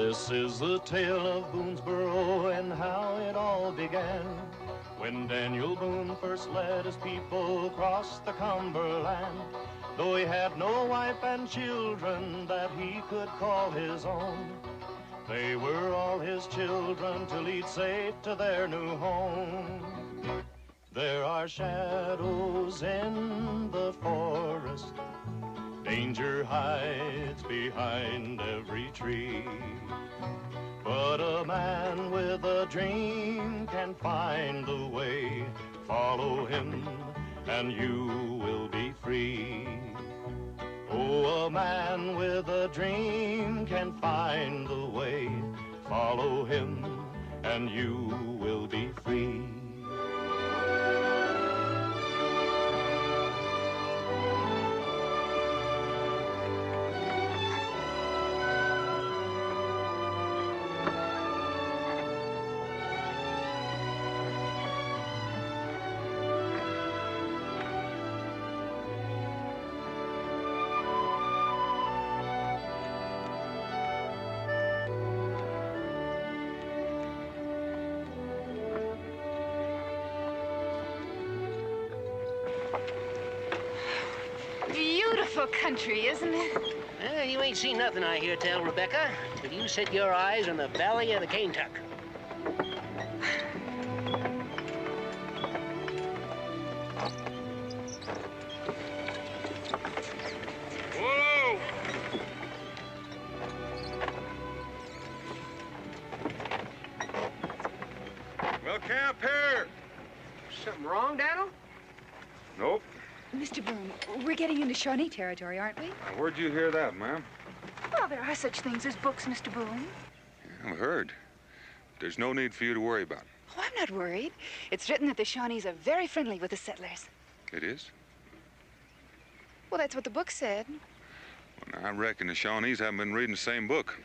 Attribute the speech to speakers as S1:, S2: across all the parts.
S1: This is the tale of Boonesboro and how it all began. When Daniel Boone first led his people across the Cumberland, though he had no wife and children that he could call his own, they were all his children to lead safe to their new home. There are shadows in the forest, danger hides behind every tree, but a man with a dream can find the way. Follow him and you will be free. Oh, a man with a dream can find the way. Follow him and you will be free.
S2: Beautiful country, isn't it?
S3: Well, you ain't seen nothing, I hear tell, Rebecca, till you set your eyes on the valley of the Kaintuck.
S4: Whoa! Well, camp here.
S3: Something wrong, Daniel?
S4: Nope.
S2: Mr. Boone, we're getting into Shawnee territory, aren't we?
S4: Where'd you hear that, ma'am?
S2: Well, there are such things as books, Mr. Boone.
S4: I've heard. There's no need for you to worry about it.
S2: Oh, I'm not worried. It's written that the Shawnees are very friendly with the settlers.
S4: It is?
S2: Well, that's what the book said.
S4: Well, now, I reckon the Shawnees haven't been reading the same book.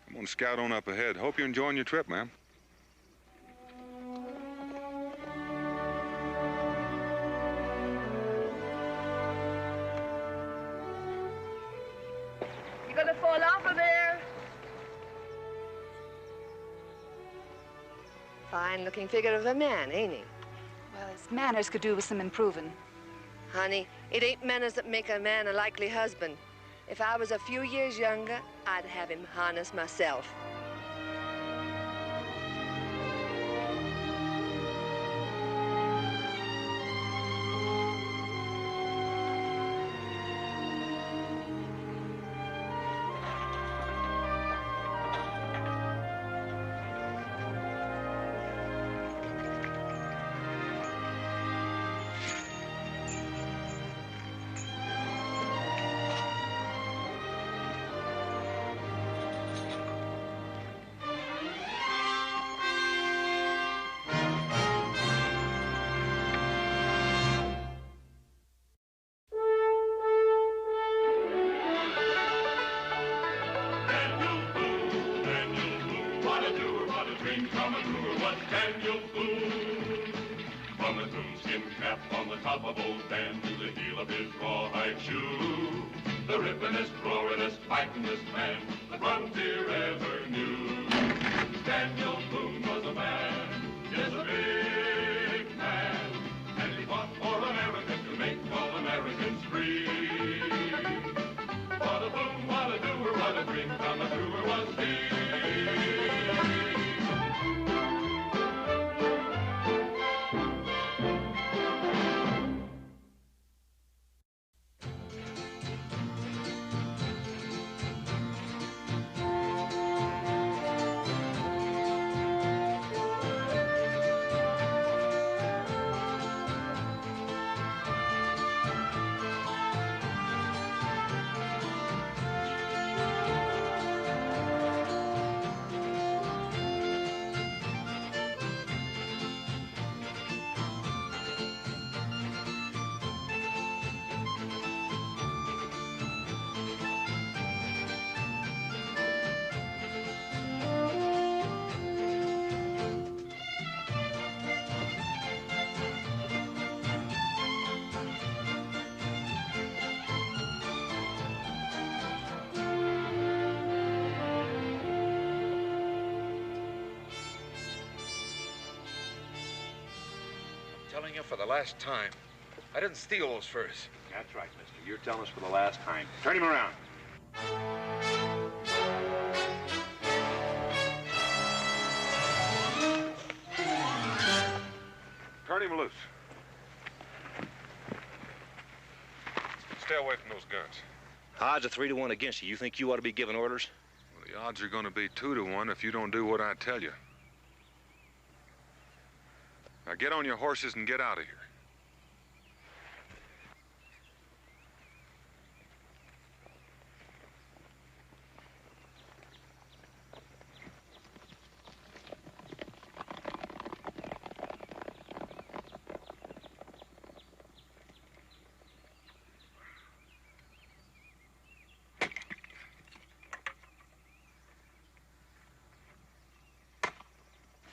S4: I'm gonna scout on up ahead. Hope you're enjoying your trip, ma'am.
S2: You're gonna fall off of there.
S5: Fine-looking figure of a man, ain't he?
S2: Well, his manners could do with some improving.
S5: Honey, it ain't manners that make a man a likely husband. If I was a few years younger, I'd have him harness myself.
S6: The rippin'est, roarin'est, fightin'est man the frontier ever knew. Daniel Boone was a man, yes, a big man, and he fought for America to make all Americans free. What a Boone, what a doer, what a dream come truer was he.
S7: telling you for the last time. I didn't steal those furs.
S8: That's right, mister. You're telling us for the last time. Turn him around.
S4: Turn him loose. Stay away from those guns.
S9: Odds are 3-1 against you. You think you ought to be giving orders?
S4: Well, the odds are going to be 2-1 if you don't do what I tell you. Now get on your horses and get out of here.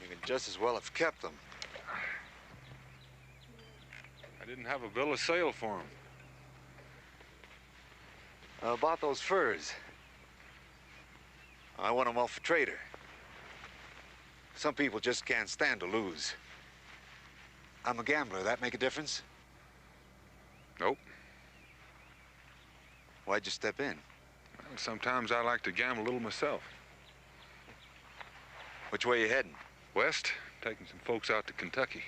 S10: You could just as well have kept them.
S4: I didn't have a bill of sale for him.
S10: About those furs. I want them off a trader. Some people just can't stand to lose. I'm a gambler. That make a difference?
S4: Nope.
S10: Why'd you step in?
S4: Well, sometimes I like to gamble a little myself.
S10: Which way you heading?
S4: West, taking some folks out to Kentucky.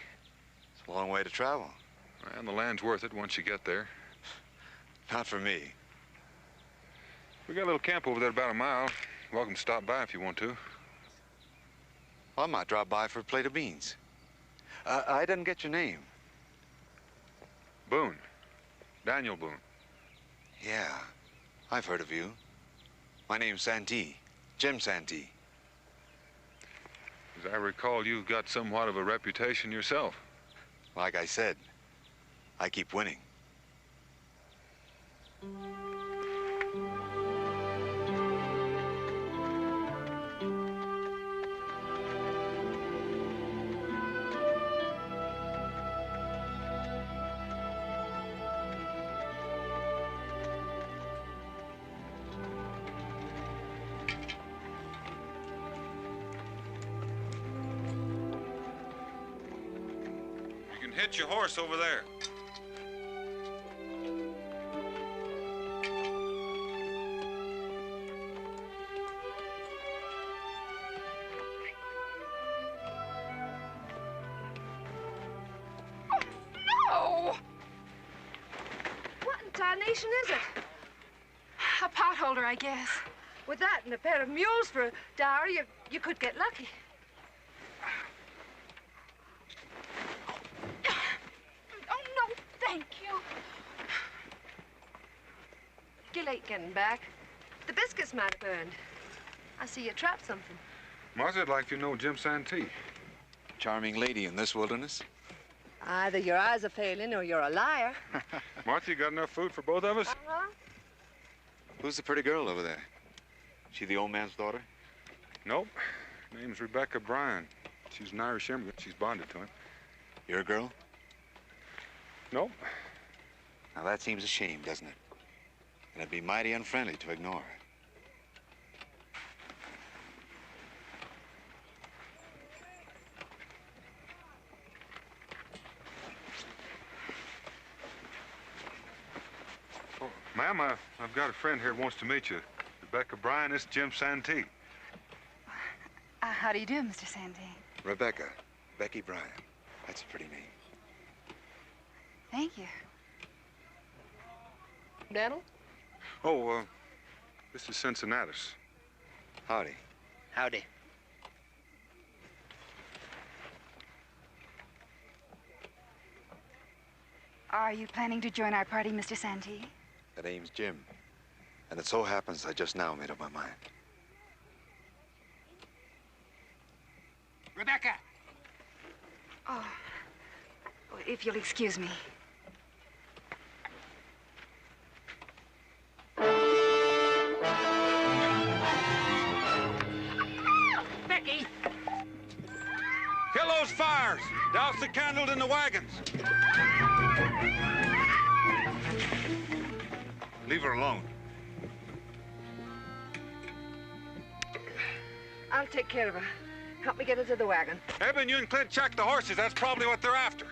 S10: It's a long way to travel.
S4: And the land's worth it once you get there.
S10: Not for me.
S4: We got a little camp over there about a mile. Welcome to stop by if you want to.
S10: I might drop by for a plate of beans. I didn't get your name.
S4: Boone. Daniel Boone.
S10: Yeah, I've heard of you. My name's Santee. Jim Santee.
S4: As I recall, you've got somewhat of a reputation yourself.
S10: Like I said, I keep winning.
S4: You can hitch your horse over there.
S2: No!
S5: What in tarnation is it?
S2: A potholder, I guess.
S5: With that and a pair of mules for a dowry, you could get lucky.
S2: Oh, no, thank you.
S5: You're late getting back. The biscuits might have burned. I see you trapped something.
S4: Martha, I'd like to know Jim Santee.
S10: Charming lady in this wilderness.
S5: Either your eyes are failing or you're a liar.
S4: Martha, you got enough food for both of us?
S5: Uh-huh.
S10: Who's the pretty girl over there? She the old man's daughter?
S4: Nope. Name's Rebecca Bryan. She's an Irish immigrant. She's bonded to him.
S10: You're a girl?
S4: Nope.
S10: Now that seems a shame, doesn't it? And it'd be mighty unfriendly to ignore her.
S4: Oh, ma'am, I've got a friend here who wants to meet you. Rebecca Bryan, this is Jim Santee.
S2: How do you do, Mr. Santee?
S10: Rebecca. Becky Bryan. That's a pretty name.
S2: Thank you.
S5: Daniel?
S4: Oh, this is Cincinnatus.
S10: Howdy.
S3: Howdy.
S2: Are you planning to join our party, Mr. Santee?
S10: The name's Jim. And it so happens I just now made up my mind.
S3: Rebecca!
S2: Oh, if you'll excuse me.
S3: Becky!
S4: Kill those fires! Douse the candles in the wagons! Leave her alone.
S5: I'll take care of her. Help me get her to the wagon.
S4: Eben, you and Clint check the horses. That's probably what they're after.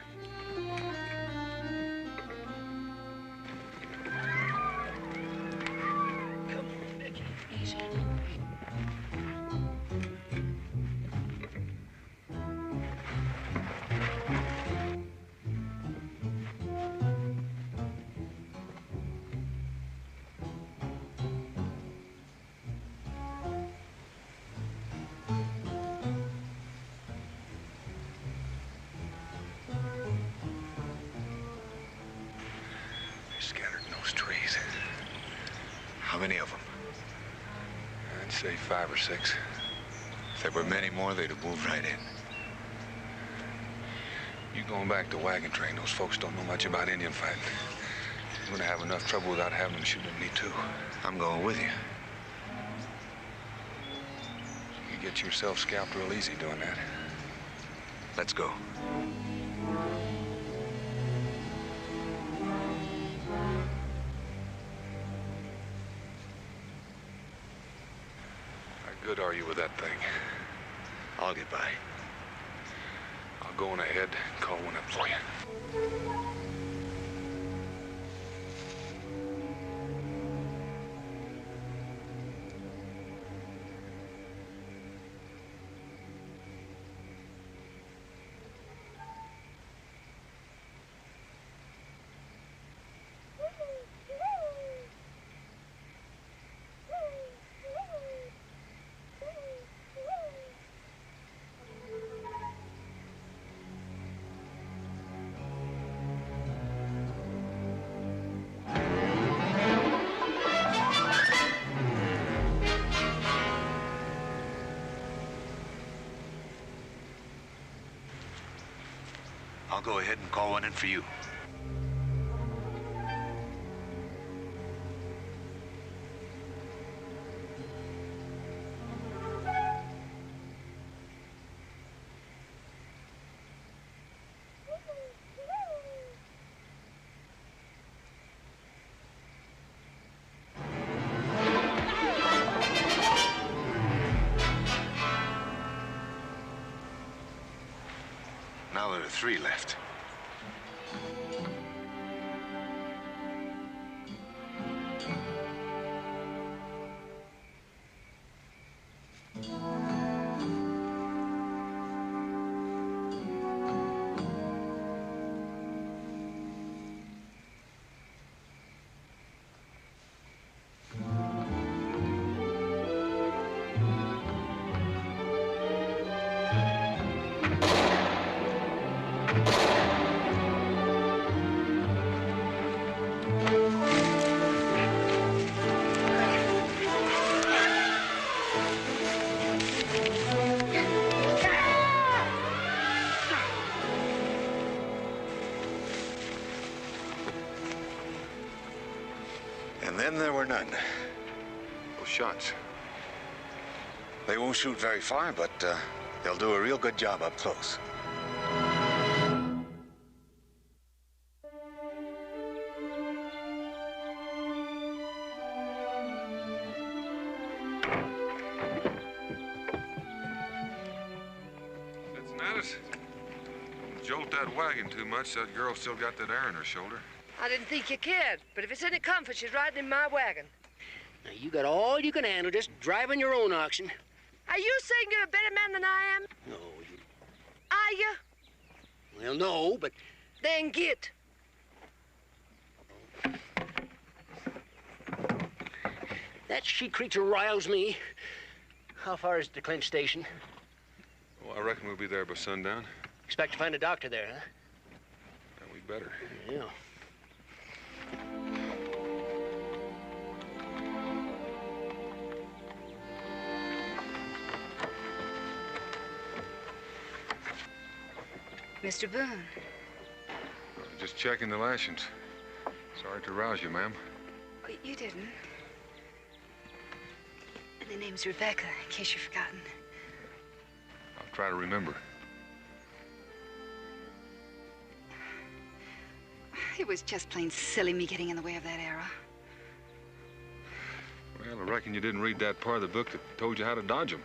S4: scattered in those trees.
S10: How many of them?
S4: I'd say 5 or 6.
S10: If there were many more, they'd have moved right in.
S4: You going back to wagon train, those folks don't know much about Indian fighting. You're gonna have enough trouble without having them shoot at me, too.
S10: I'm going with you.
S4: You get yourself scalped real easy doing that.
S10: Let's go.
S4: How good are you with that thing?
S10: I'll get by.
S4: I'll go on ahead and call one up for you.
S10: I'll go ahead and call one in for you. Now there are 3 left. And then there were none.
S4: Those shots.
S10: They won't shoot very far, but they'll do a real good job up close.
S4: Cincinnati, don't jolt that wagon too much. That girl still got that air in her shoulder.
S5: I didn't think you cared, but if it's any comfort, she's riding in my wagon.
S3: Now, you got all you can handle just driving your own oxen.
S5: Are you saying you're a better man than I am?
S3: No, you...
S5: Are you?
S3: Well, no, but...
S5: Then get.
S3: That she creature riles me. How far is it to Clint Station?
S4: Oh, I reckon we'll be there by sundown.
S3: Expect to find a doctor there, huh?
S4: Yeah, we better.
S3: Yeah.
S2: Mr. Boone.
S4: Just checking the lashings. Sorry to rouse you, ma'am.
S2: Oh, you didn't. The name's Rebecca, in case you've forgotten.
S4: I'll try to remember.
S2: It was just plain silly me getting in the way of that arrow.
S4: Well, I reckon you didn't read that part of the book that told you how to dodge them.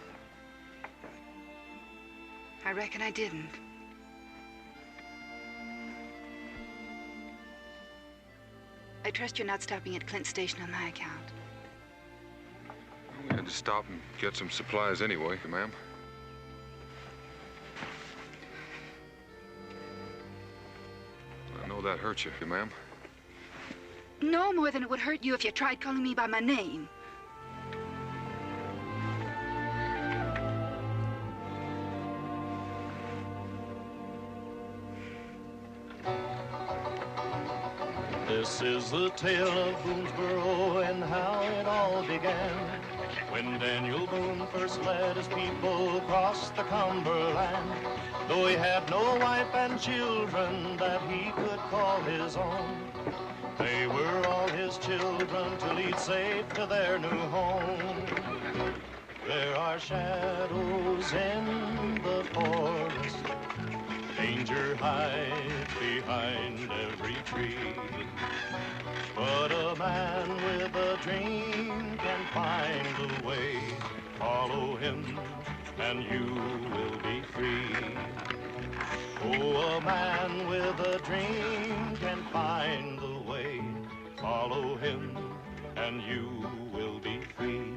S2: I reckon I didn't. I trust you're not stopping at Clint Station on my account.
S4: We had to stop and get some supplies anyway, ma'am. I know that hurt you, ma'am.
S2: No more than it would hurt you if you tried calling me by my name.
S1: This is the tale of Boonesboro and how it all began. When Daniel Boone first led his people across the Cumberland, though he had no wife and children that he could call his own, they were all his children to lead safe to their new home. There are shadows in the forest, danger hides behind every tree. But a man with a dream can find a way. Follow him and you will be free. Oh, a man with a dream can find the way. Follow him and you will be free.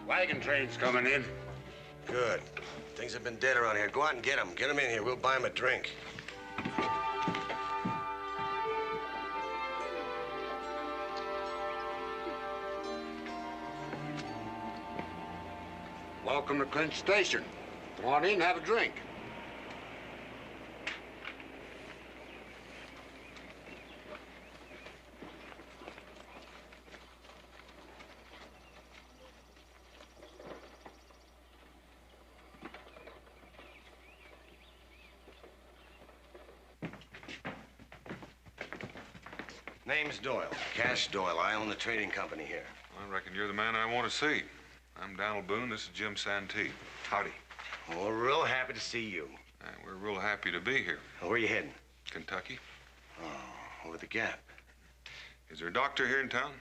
S11: Wagon train's coming in.
S12: Good. Things have been dead around here. Go out and get them. Get them in here. We'll buy them a drink.
S11: Welcome to Clinch Station. Come on in, have a drink.
S12: Name's Doyle. Cash Doyle. I own the trading company here.
S4: I reckon you're the man I want to see. I'm Donald Boone. This is Jim Santee. Howdy.
S12: Well, we're real happy to see you.
S4: We're real happy to be here.
S12: Where are you heading?
S4: Kentucky.
S12: Oh, over the Gap.
S4: Is there a doctor here in town?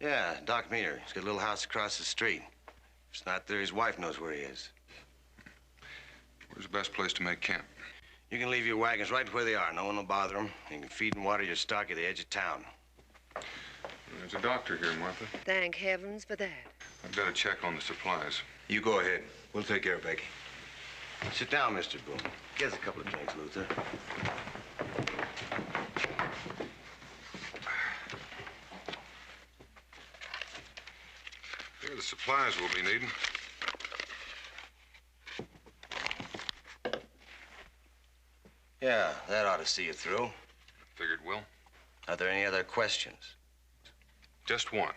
S12: Yeah, Doc Meter. He's got a little house across the street. If it's not there, his wife knows where he is.
S4: Where's the best place to make camp?
S12: You can leave your wagons right where they are. No one will bother them. You can feed and water your stock at the edge of town.
S4: There's a doctor here, Martha.
S5: Thank heavens for that.
S4: I've got to check on the supplies.
S10: You go ahead. We'll take care of Becky.
S12: Sit down, Mr. Boone. Get us a couple of drinks, Luther.
S4: Here are the supplies we'll be needing.
S12: Yeah, that ought to see you through.
S4: Figured will.
S12: Are there any other questions?
S4: Just one.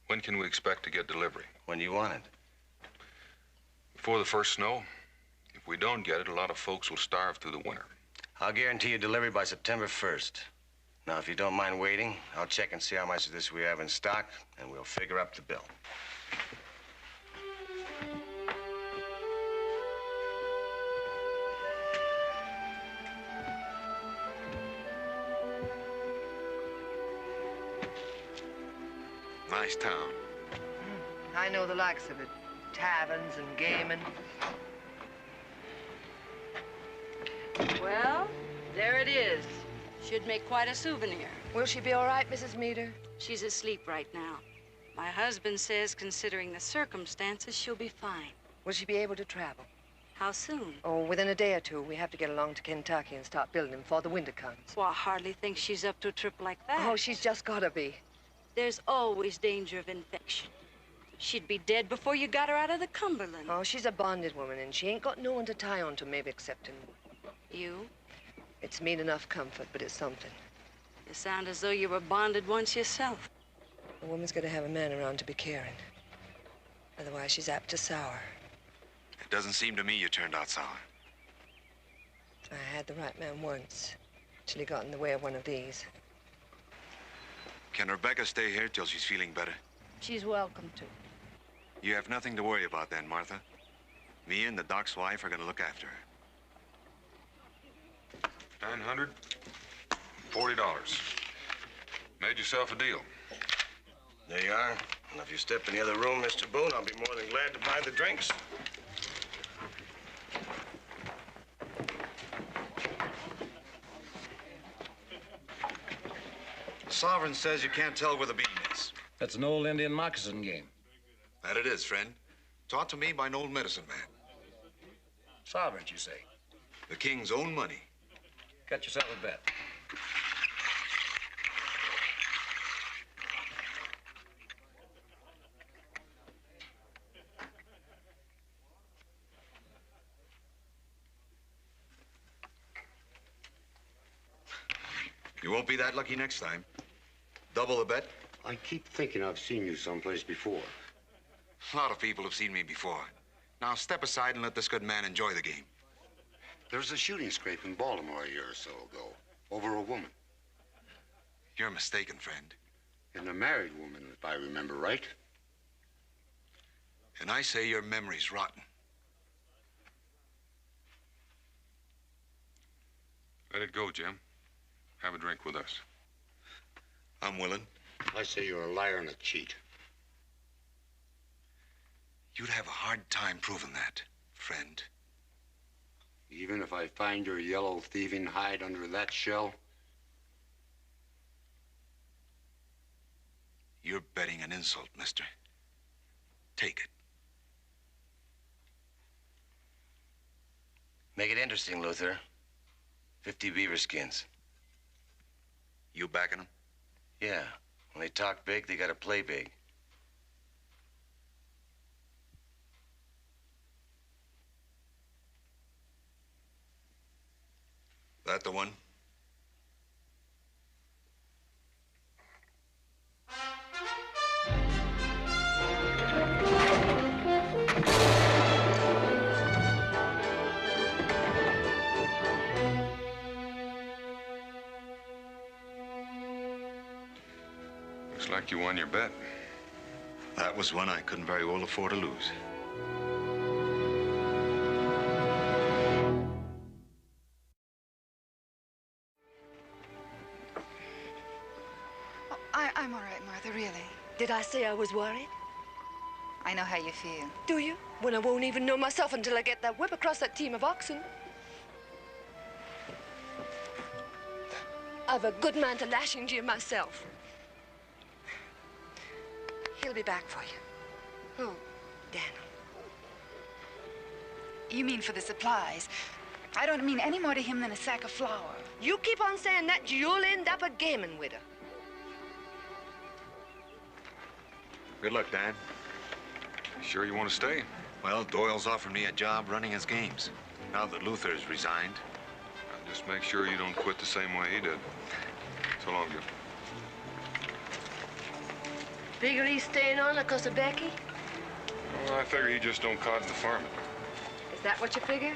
S4: When can we expect to get delivery?
S12: When do you want it?
S4: Before the first snow. If we don't get it, a lot of folks will starve through the winter.
S12: I'll guarantee you delivery by September 1st. Now, if you don't mind waiting, I'll check and see how much of this we have in stock, and we'll figure up the bill.
S10: Nice town.
S5: I know the likes of it. Taverns and gaming.
S13: Well, there it is. Should make quite a souvenir.
S5: Will she be all right, Mrs. Meter?
S13: She's asleep right now. My husband says, considering the circumstances, she'll be fine.
S5: Will she be able to travel?
S13: How soon?
S5: Oh, within a day or two. We have to get along to Kentucky and start building before the winter comes.
S13: Well, I hardly think she's up to a trip like that.
S5: Oh, she's just gotta be.
S13: There's always danger of infection. She'd be dead before you got her out of the Cumberland.
S5: Oh, she's a bonded woman, and she ain't got no one to tie on to, maybe excepting
S13: you.
S5: It's mean enough comfort, but it's something.
S13: You sound as though you were bonded once yourself.
S5: A woman's got to have a man around to be caring. Otherwise, she's apt to sour.
S10: It doesn't seem to me you turned out sour.
S5: I had the right man once, till he got in the way of one of these.
S10: Can Rebecca stay here till she's feeling better?
S13: She's welcome to.
S10: You have nothing to worry about then, Martha. Me and the doc's wife are going to look after her.
S4: $940. Made yourself a deal.
S12: There you are. And if you step in the other room, Mr. Boone, I'll be more than glad to buy the drinks.
S10: The Sovereign says you can't tell where the beam is.
S14: That's an old Indian moccasin game.
S10: That it is, friend. Taught to me by an old medicine man.
S14: Sovereign, you say?
S10: The king's own money.
S14: Got yourself a bet.
S10: You won't be that lucky next time. Double the bet?
S11: I keep thinking I've seen you someplace before.
S10: A lot of people have seen me before. Now step aside and let this good man enjoy the game.
S11: There was a shooting scrape in Baltimore a year or so ago over a woman.
S10: You're mistaken, friend.
S11: And a married woman, if I remember right.
S10: And I say your memory's rotten.
S4: Let it go, Jim. Have a drink with us.
S10: I'm willing.
S11: I say you're a liar and a cheat.
S10: You'd have a hard time proving that, friend.
S11: Even if I find your yellow thieving hide under that shell?
S10: You're betting an insult, mister. Take it.
S12: Make it interesting, Luther. 50 beaver skins.
S10: You backing them?
S12: Yeah. When they talk big, they gotta play big.
S10: That the one?
S4: Looks like you won your bet.
S10: That was one I couldn't very well afford to lose.
S2: I'm all right, Martha, really.
S5: Did I say I was worried?
S2: I know how you feel.
S5: Do you? When I won't even know myself until I get that whip across that team of oxen. I've a good man to lash into you myself. He'll be back for you.
S2: Who?
S5: Daniel.
S2: You mean for the supplies? I don't mean any more to him than a sack of flour.
S5: You keep on saying that, you'll end up a gaming with her.
S10: Good luck, Dan.
S4: Sure you want to stay?
S10: Well, Doyle's offered me a job running his games. Now that Luther's resigned.
S4: Now, just make sure you don't quit the same way he did. So long, Jim.
S5: Figure he's staying on because of Becky?
S4: Well, I figure he just don't cotton the farming.
S5: Is that what you figure?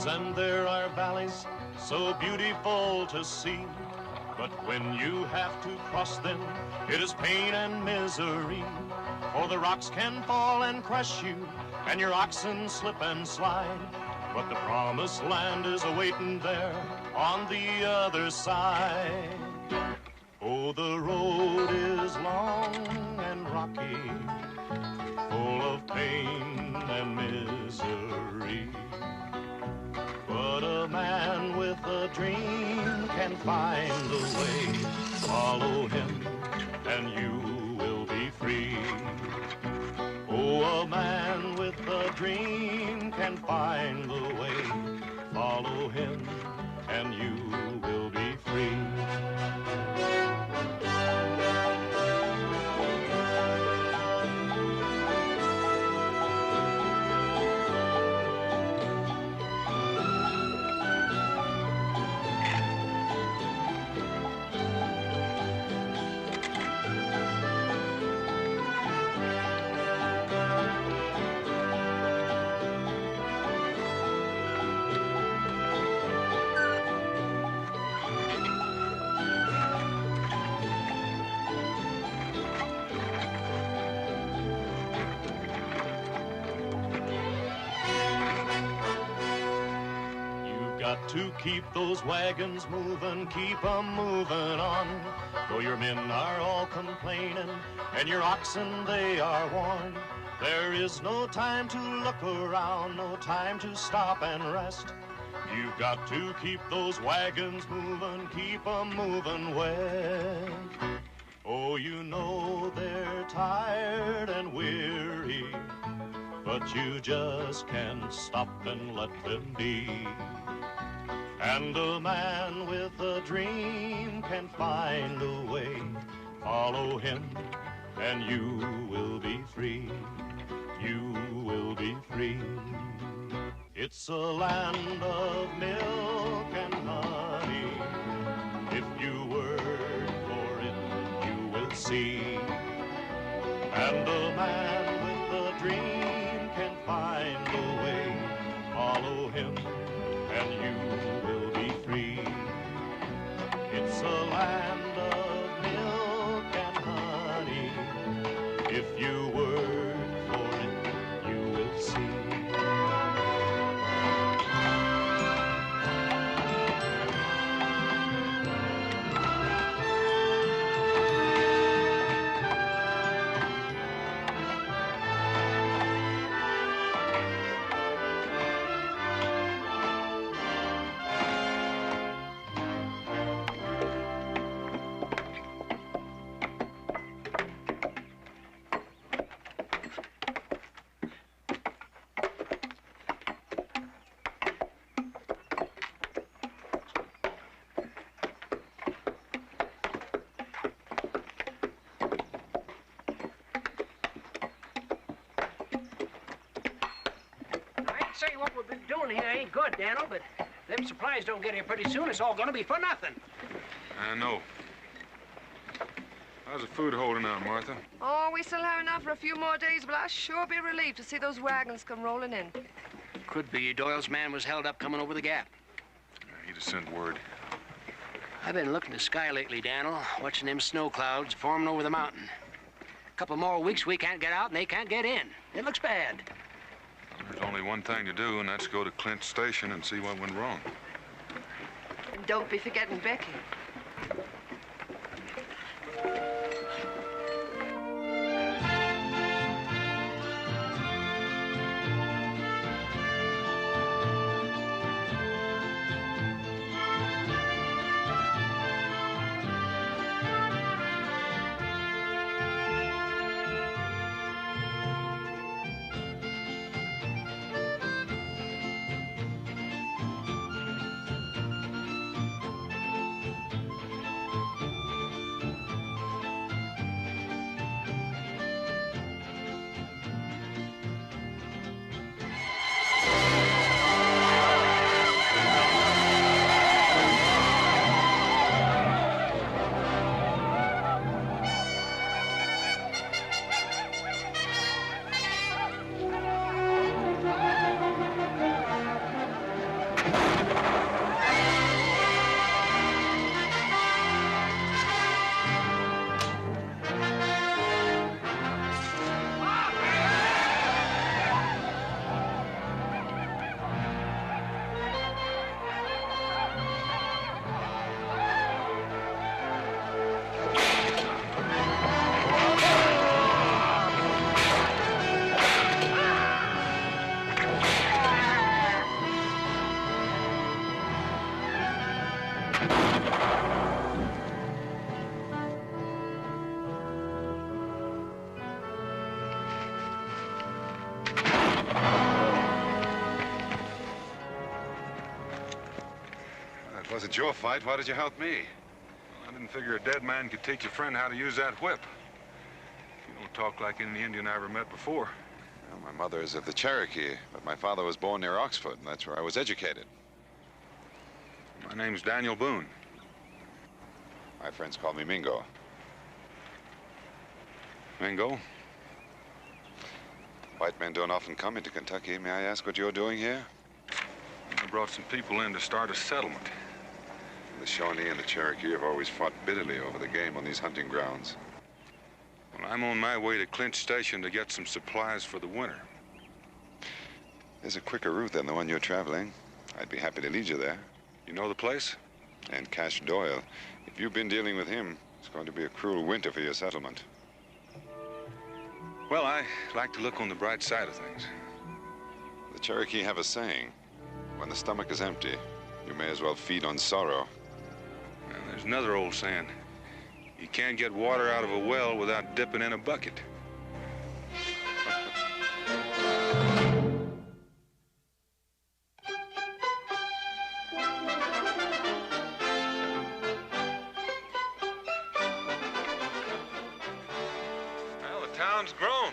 S1: And there are valleys so beautiful to see, but when you have to cross them, it is pain and misery. For the rocks can fall and crush you, and your oxen slip and slide, but the promised land is awaiting there on the other side. Oh, the road is long and rocky, full of pain and misery. But a man with a dream can find a way. Follow him and you will be free. Oh, a man with a dream can can find the way. Follow him and you will be free. Got to keep those wagons moving, keep 'em moving on. Though your men are all complaining and your oxen they are worn, there is no time to look around, no time to stop and rest. You've got to keep those wagons moving, keep 'em moving west. Oh, you know they're tired and weary, but you just can't stop and let them be. And a man with a dream can find a way. Follow him and you will be free. You will be free. It's a land of milk and honey. If you work for it, you will see. And a man with a dream can find a way. Follow him and you will be free. It's a land of milk and honey. If you work for it, you will see.
S3: Say what we've been doing here ain't good, Daniel, but them supplies don't get here pretty soon. It's all gonna be for nothing.
S4: I know. How's the food holding out, Martha?
S5: Oh, we still have enough for a few more days, but I'll sure be relieved to see those wagons come rolling in.
S3: Could be Doyle's man was held up coming over the gap.
S4: He'd have sent word.
S3: I've been looking at the sky lately, Daniel, watching them snow clouds forming over the mountain. A couple more weeks we can't get out and they can't get in. It looks bad.
S4: There's only one thing to do, and that's go to Clint's station and see what went wrong.
S5: And don't be forgetting Becky.
S4: It wasn't your fight. Why did you help me?
S15: I didn't figure a dead man could teach a friend how to use that whip. You don't talk like any Indian I ever met before.
S4: Well, my mother is of the Cherokee, but my father was born near Oxford, and that's where I was educated.
S15: My name's Daniel Boone.
S4: My friends call me Mingo.
S15: Mingo?
S4: White men don't often come into Kentucky. May I ask what you're doing here?
S15: I brought some people in to start a settlement.
S4: The Shawnee and the Cherokee have always fought bitterly over the game on these hunting grounds.
S15: Well, I'm on my way to Clint Station to get some supplies for the winter.
S4: There's a quicker route than the one you're traveling. I'd be happy to lead you there.
S15: You know the place?
S4: And Cash Doyle. If you've been dealing with him, it's going to be a cruel winter for your settlement.
S15: Well, I like to look on the bright side of things.
S4: The Cherokee have a saying, when the stomach is empty, you may as well feed on sorrow.
S15: Well, there's another old saying. You can't get water out of a well without dipping in a bucket. Well, the town's grown.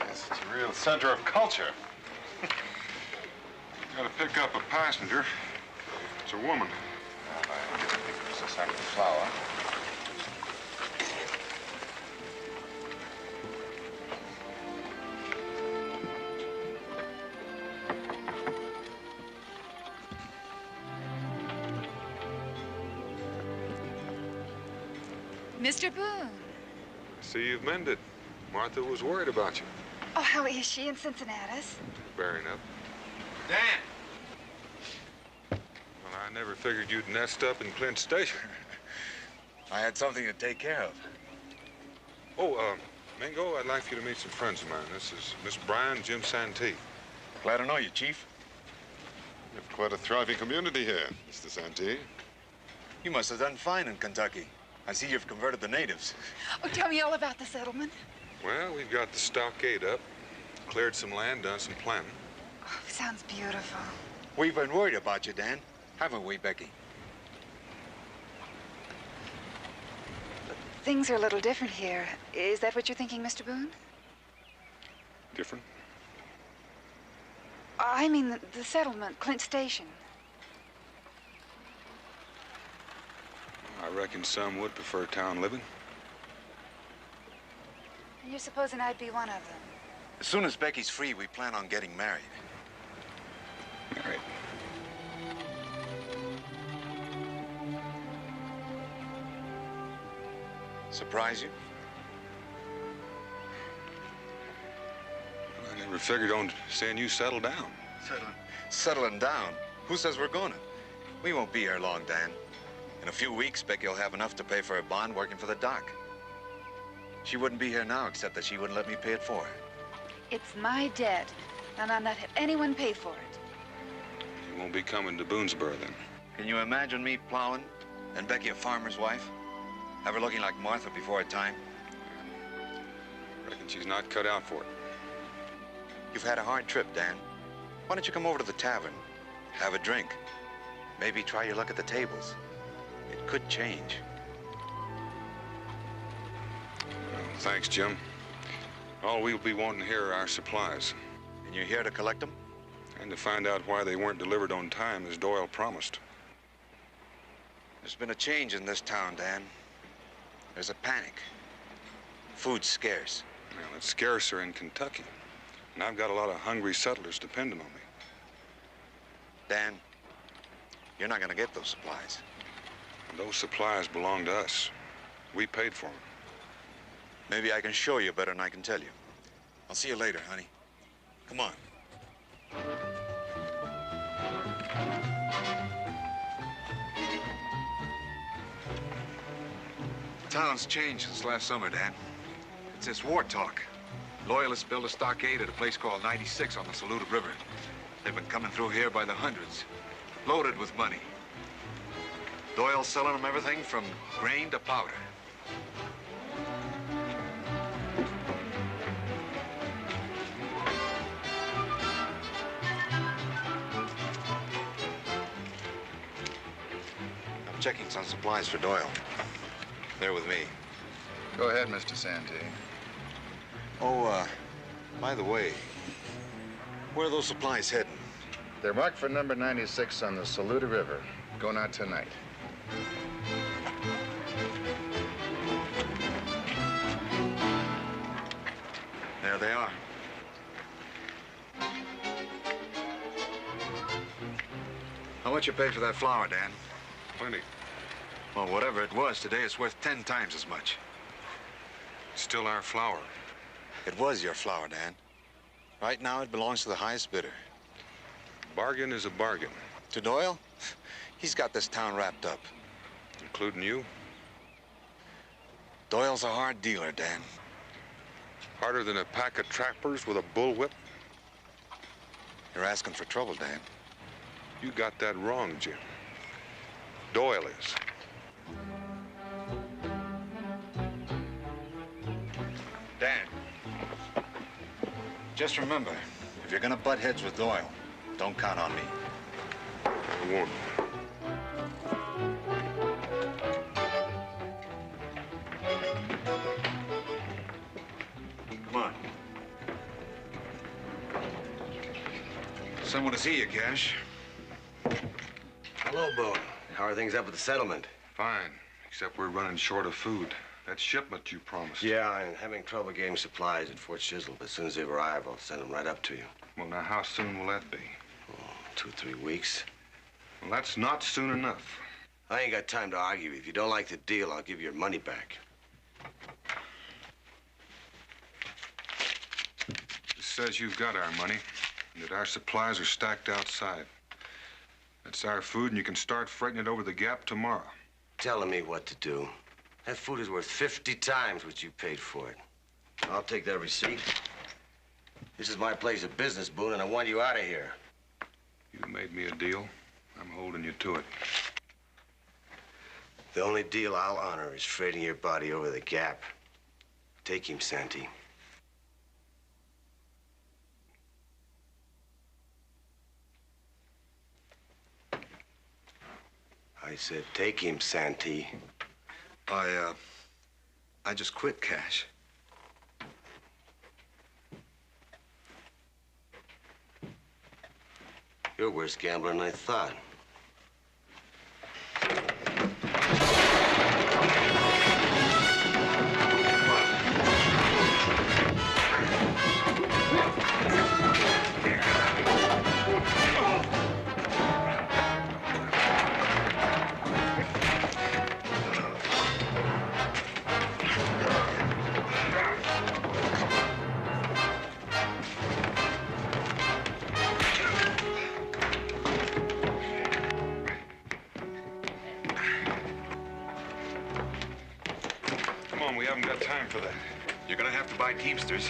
S4: Yes, it's a real center of culture.
S15: Got to pick up a passenger. It's a woman.
S4: I think it was a sack of flour.
S2: Mr. Boone.
S15: See, you've mended. Martha was worried about you.
S2: Oh, how is she in Cincinnati?
S15: Bearing up.
S10: Dan!
S15: Well, I never figured you'd nest up in Clint Station.
S10: I had something to take care of.
S15: Oh, Mingo, I'd like for you to meet some friends of mine. This is Miss Bryan, Jim Santee.
S10: Glad to know you, Chief.
S4: You have quite a thriving community here, Mr. Santee.
S10: You must have done fine in Kentucky. I see you've converted the natives.
S2: Oh, tell me all about the settlement.
S15: Well, we've got the stockade up, cleared some land, done some planting.
S2: Oh, sounds beautiful.
S10: We've been worried about you, Dan. Haven't we, Becky?
S2: Things are a little different here. Is that what you're thinking, Mr. Boone?
S15: Different?
S2: I mean the settlement, Clint Station.
S15: I reckon some would prefer town living.
S2: And you're supposing I'd be one of them?
S10: As soon as Becky's free, we plan on getting married.
S15: Married?
S10: Surprise you?
S15: I never figured on seeing you settle down.
S10: Settling down? Who says we're gonna? We won't be here long, Dan. In a few weeks, Becky will have enough to pay for her bond working for the dock. She wouldn't be here now except that she wouldn't let me pay it for her.
S2: It's my debt, and I'll not have anyone pay for it.
S15: You won't be coming to Boonesboro then.
S10: Can you imagine me plowing and Becky a farmer's wife? Have her looking like Martha before her time?
S15: Reckon she's not cut out for it.
S10: You've had a hard trip, Dan. Why don't you come over to the tavern, have a drink, maybe try your luck at the tables? It could change.
S15: Well, thanks, Jim. All we'll be wanting here are our supplies.
S10: And you're here to collect them?
S15: And to find out why they weren't delivered on time as Doyle promised.
S10: There's been a change in this town, Dan. There's a panic. Food's scarce.
S15: Well, it's scarcer in Kentucky. And I've got a lot of hungry settlers depending on me.
S10: Dan, you're not gonna get those supplies.
S15: And those supplies belong to us. We paid for them.
S10: Maybe I can show you better than I can tell you. I'll see you later, honey. Come on.
S4: The town's changed since last summer, Dan. It's this war talk. Loyalists built a stockade at a place called 96 on the Saluda River. They've been coming through here by the hundreds, loaded with money. Doyle's selling them everything from grain to powder.
S10: checking some supplies for Doyle. They're with me.
S4: Go ahead, Mr. Santee.
S10: Oh, by the way, where are those supplies heading?
S11: They're marked for number 96 on the Saluda River. Going out tonight.
S10: There they are. How much you paid for that flour, Dan?
S15: Plenty.
S10: Well, whatever it was, today it's worth 10 times as much.
S15: It's still our flour.
S10: It was your flour, Dan. Right now, it belongs to the highest bidder.
S15: Bargain is a bargain.
S10: To Doyle? He's got this town wrapped up.
S15: Including you?
S10: Doyle's a hard dealer, Dan.
S15: Harder than a pack of trappers with a bullwhip?
S10: You're asking for trouble, Dan.
S15: You got that wrong, Jim. Doyle is.
S10: Dan, just remember, if you're gonna butt heads with Doyle, don't count on me.
S15: I won't.
S10: Come on. Someone to see you, Cash.
S12: Hello, Boone. How are things up at the settlement?
S15: Fine, except we're running short of food. That shipment you promised.
S12: Yeah, I'm having trouble getting supplies at Fort Chisholm. As soon as they arrive, I'll send them right up to you.
S15: Well, now, how soon will that be?
S12: Oh, 2-3 weeks.
S15: Well, that's not soon enough.
S12: I ain't got time to argue. If you don't like the deal, I'll give you your money back.
S15: This says you've got our money, and that our supplies are stacked outside. That's our food, and you can start freighting it over the gap tomorrow.
S12: Telling me what to do. That food is worth 50 times what you paid for it. I'll take that receipt. This is my place of business, Boone, and I want you out of here.
S15: You made me a deal. I'm holding you to it.
S12: The only deal I'll honor is freighting your body over the gap. Take him, Santee. I said, take him, Santee.
S10: I just quit, Cash.
S12: You're a worse gambler than I thought.
S15: We haven't got time for that.
S10: You're gonna have to buy Teamsters.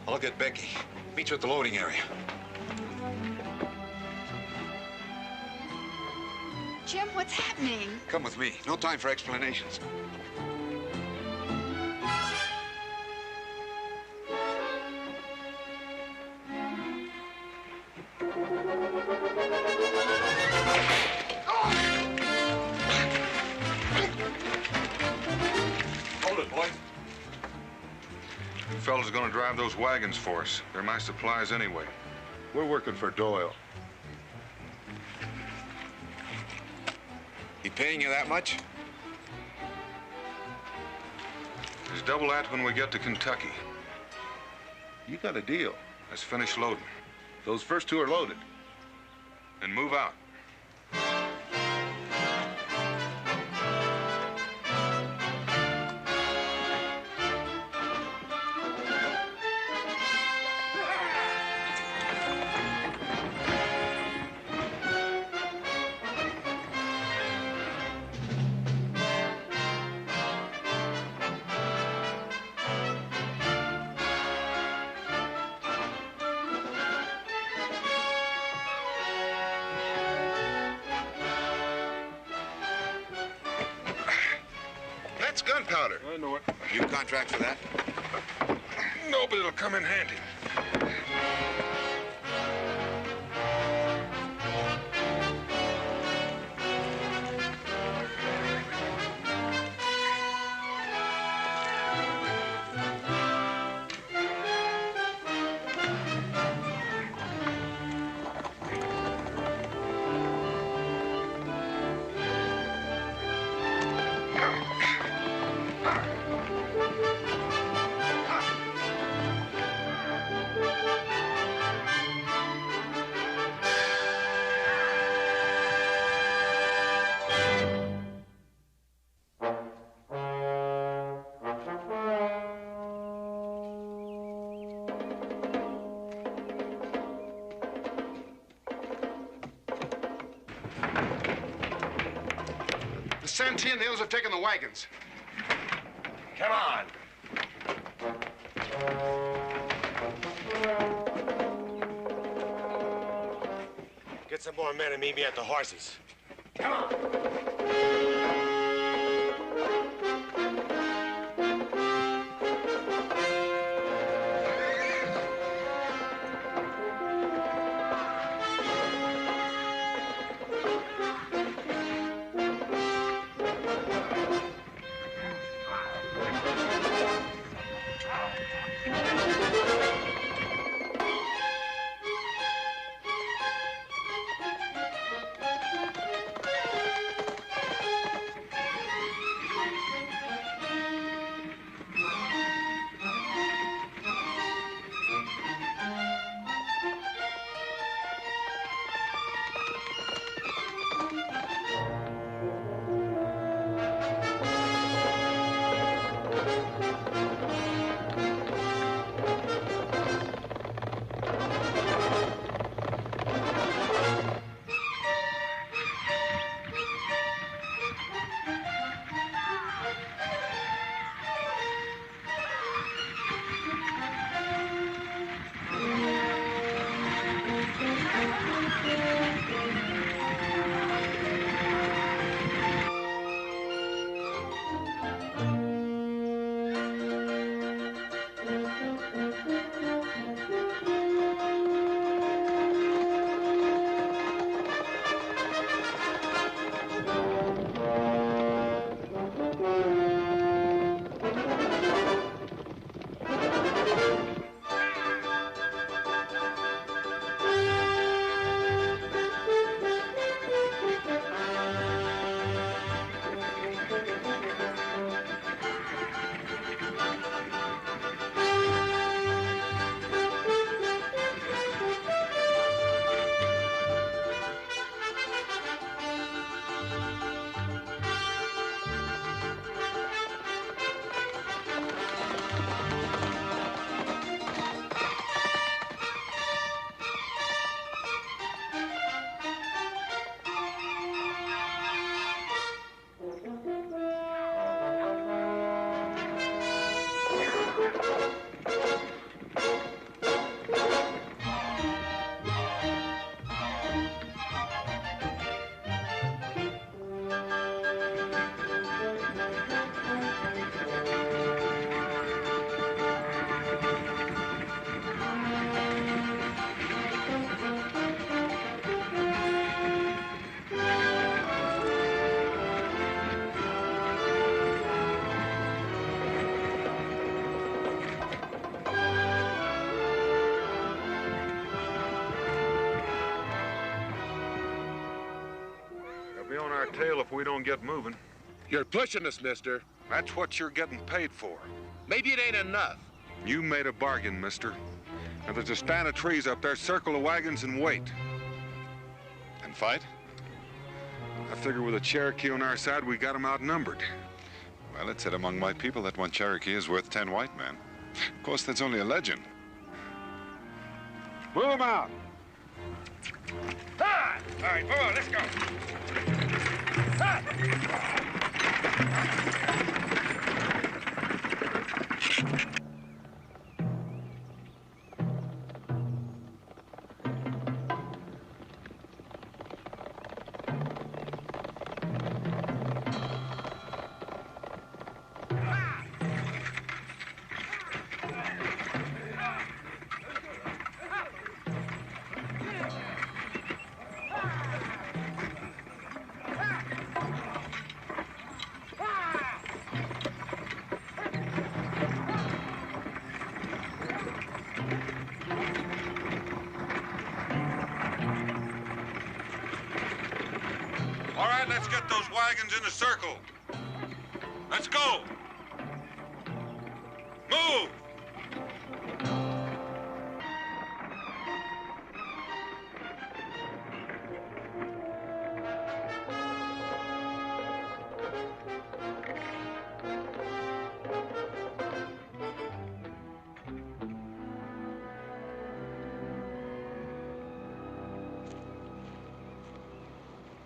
S10: I'll get Becky. Meet you at the loading area.
S2: Jim, what's happening?
S10: Come with me. No time for explanations.
S15: Fellas are gonna drive those wagons for us. They're my supplies anyway.
S11: We're working for Doyle.
S10: He paying you that much?
S15: There's double that when we get to Kentucky.
S11: You got a deal.
S15: Let's finish loading.
S11: Those first two are loaded.
S15: And move out.
S10: That's gunpowder.
S15: I know it.
S10: You contract for that?
S15: No, but it'll come in handy.
S16: The Santee and the Hills have taken the wagons.
S12: Come on. Get some more men and meet me at the horses. Come on.
S15: Be on our tail if we don't get moving.
S16: You're pushing us, mister.
S15: That's what you're getting paid for.
S16: Maybe it ain't enough.
S15: You made a bargain, mister. Now there's a stand of trees up there. Circle the wagons and wait.
S4: And fight?
S15: I figure with a Cherokee on our side, we got them outnumbered.
S4: Well, it's said among my people that one Cherokee is worth 10 white men. Of course, that's only a legend.
S15: Move them out.
S12: Ah! All right, move on, let's go. Ah!
S15: All right, let's get those wagons in a circle. Let's go. Move!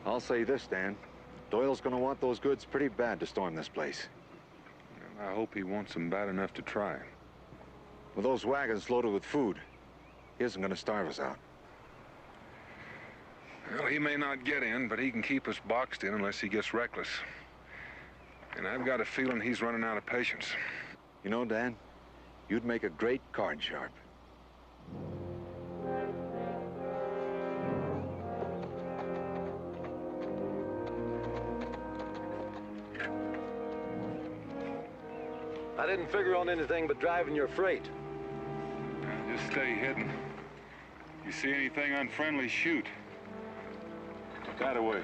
S10: I'll say this, Dan. Doyle's gonna want those goods pretty bad to storm this place.
S15: I hope he wants them bad enough to try.
S10: With those wagons loaded with food, he isn't gonna starve us out.
S15: Well, he may not get in, but he can keep us boxed in unless he gets reckless. And I've got a feeling he's running out of patience.
S10: You know, Dan, you'd make a great card sharp.
S17: I didn't figure on anything but driving your freight.
S15: Just stay hidden. You see anything unfriendly, shoot. That away.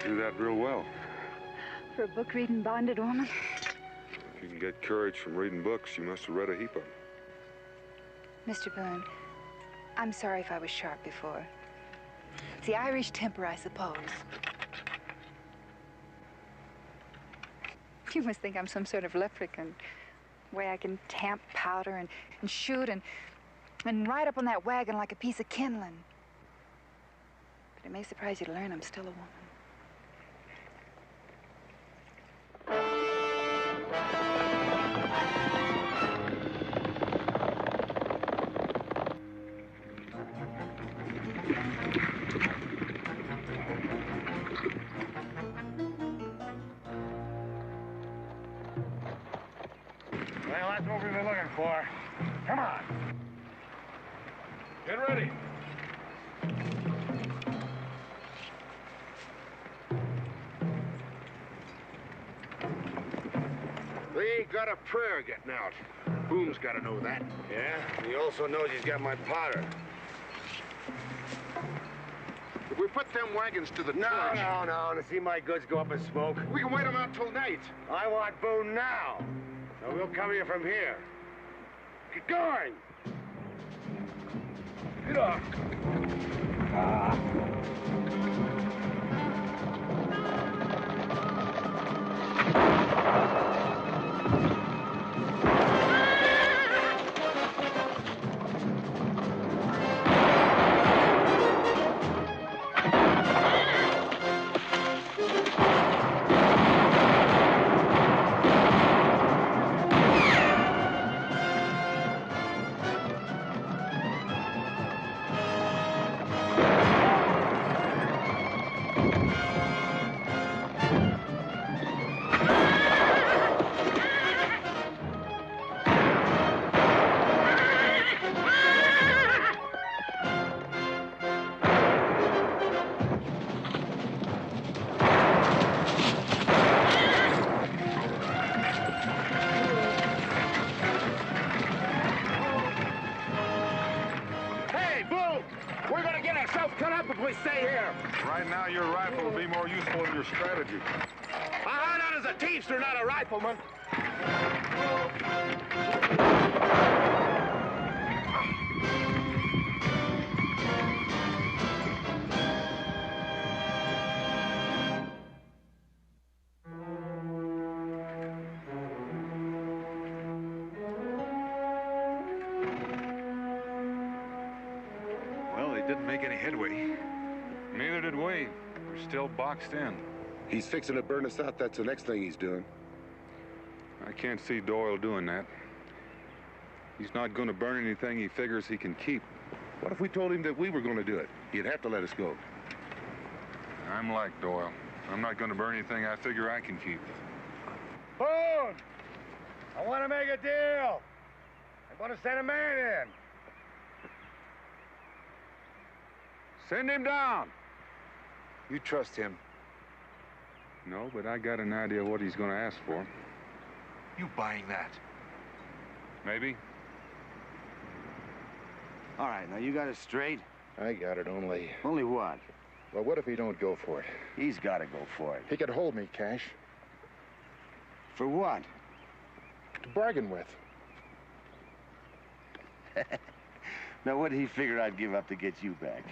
S15: Do that real well.
S2: For a book-reading bonded woman?
S15: If you can get courage from reading books, you must have read a heap of them.
S2: Mr. Boone, I'm sorry if I was sharp before. It's the Irish temper, I suppose. You must think I'm some sort of leprechaun. Way I can tamp powder and shoot and ride up on that wagon like a piece of kindling. But it may surprise you to learn I'm still a woman.
S16: Well, that's what we've been looking for. Come on. Get ready. We got a prayer getting out. Boone's got to know that.
S11: Yeah? He also knows he's got my powder.
S16: If we put them wagons to the
S11: No,
S16: torch...
S11: no. To see my goods go up in smoke.
S16: We can wait them out till night.
S11: I want Boone now. So we'll cover you from here.
S16: Get going.
S11: Get off.
S15: Right now, your rifle will be more useful in your strategy.
S16: I hired out as a teamster, not a rifleman.
S10: Well, they didn't make any headway.
S15: Neither did we. We're still boxed in.
S16: He's fixing to burn us out. That's the next thing he's doing.
S15: I can't see Doyle doing that. He's not going to burn anything he figures he can keep.
S16: What if we told him that we were going to do it? He'd have to let us go.
S15: I'm like Doyle. I'm not going to burn anything I figure I can keep.
S18: Boone! I want to make a deal. I'm going to send a man in.
S15: Send him down.
S16: You trust him?
S15: No, but I got an idea what he's going to ask for.
S16: You buying that?
S15: Maybe.
S12: All right, now you got it straight?
S16: I got it, only...
S12: Only what?
S16: Well, what if he don't go for it?
S12: He's got to go for it.
S16: He could hold me, Cash.
S12: For what?
S16: To bargain with.
S12: Now, what did he figure I'd give up to get you back?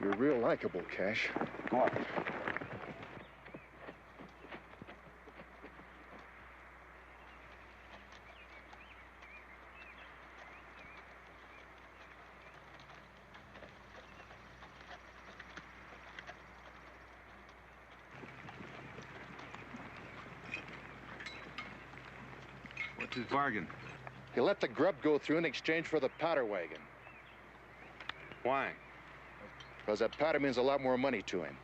S16: You're real likable, Cash.
S12: Go on.
S15: What's his bargain?
S16: He let the grub go through in exchange for the powder wagon.
S15: Why?
S16: Because that powder means a lot more money to him.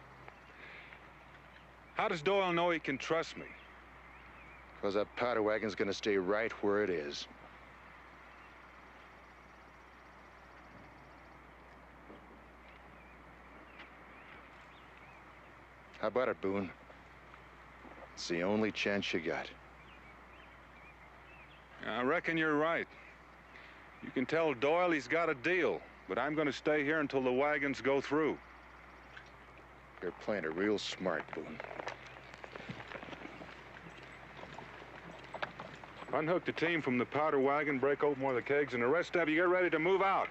S15: How does Doyle know he can trust me?
S16: Because that powder wagon's gonna stay right where it is. How about it, Boone? It's the only chance you got.
S15: I reckon you're right. You can tell Doyle he's got a deal, but I'm going to stay here until the wagons go through.
S16: You're playing it real smart, Boone.
S15: Unhook the team from the powder wagon, break open one of the kegs, and the rest of you get ready to move out.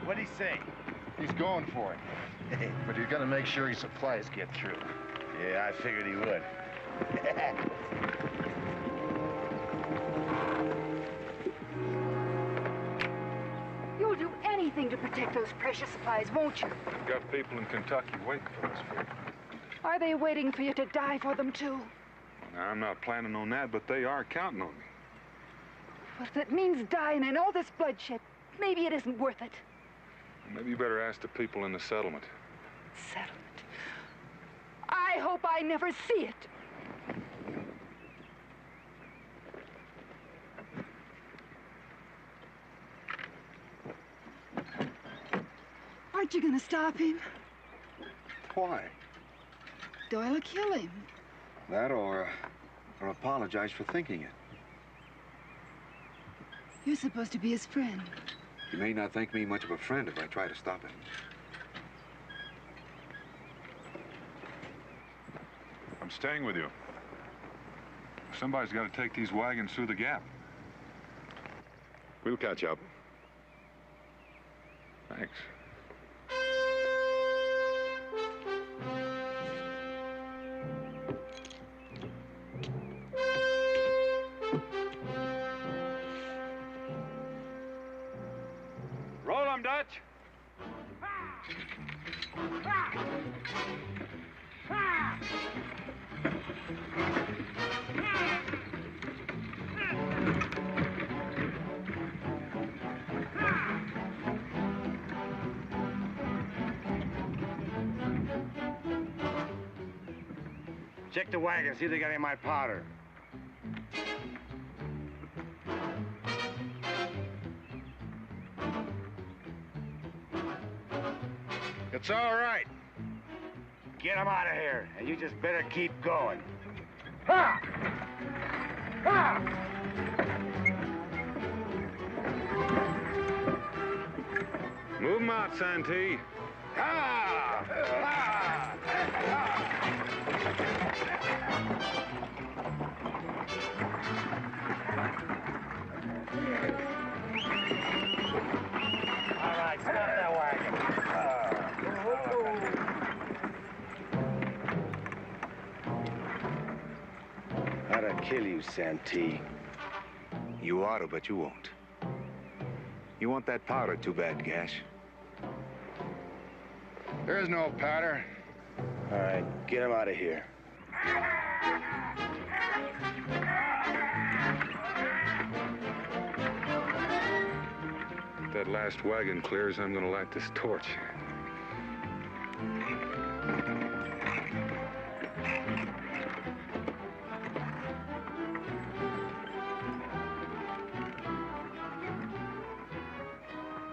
S18: What'd he say?
S16: He's going for it. But he's gonna make sure his supplies get through.
S12: Yeah, I figured he would.
S2: You'll do anything to protect those precious supplies, won't you?
S15: We've got people in Kentucky waiting for us.
S2: Are they waiting for you to die for them, too?
S15: Now, I'm not planning on that, but they are counting on me.
S2: Well, if it means dying in all this bloodshed, maybe it isn't worth it.
S15: Maybe you better ask the people in the settlement.
S2: Settlement? I hope I never see it. Aren't you gonna stop him?
S16: Why?
S2: Doyle will kill him.
S16: That or apologize for thinking it.
S2: You're supposed to be his friend.
S16: You may not think me much of a friend if I try to stop him.
S15: I'm staying with you. Somebody's got to take these wagons through the gap.
S16: We'll catch up.
S15: Thanks.
S18: Roll 'em, Dutch.
S12: Check the wagon, see if they got any of my powder.
S18: It's all right. Get him out of here, and you just better keep going. Ha! Ha!
S15: Move 'em out, Santee.
S18: Ha! Ha! Ha! kill you, Santee.
S16: You oughta, but you won't. You want that powder too bad, Gash.
S18: There is no powder. All right, get him out of here.
S15: If that last wagon clears, I'm gonna light this torch.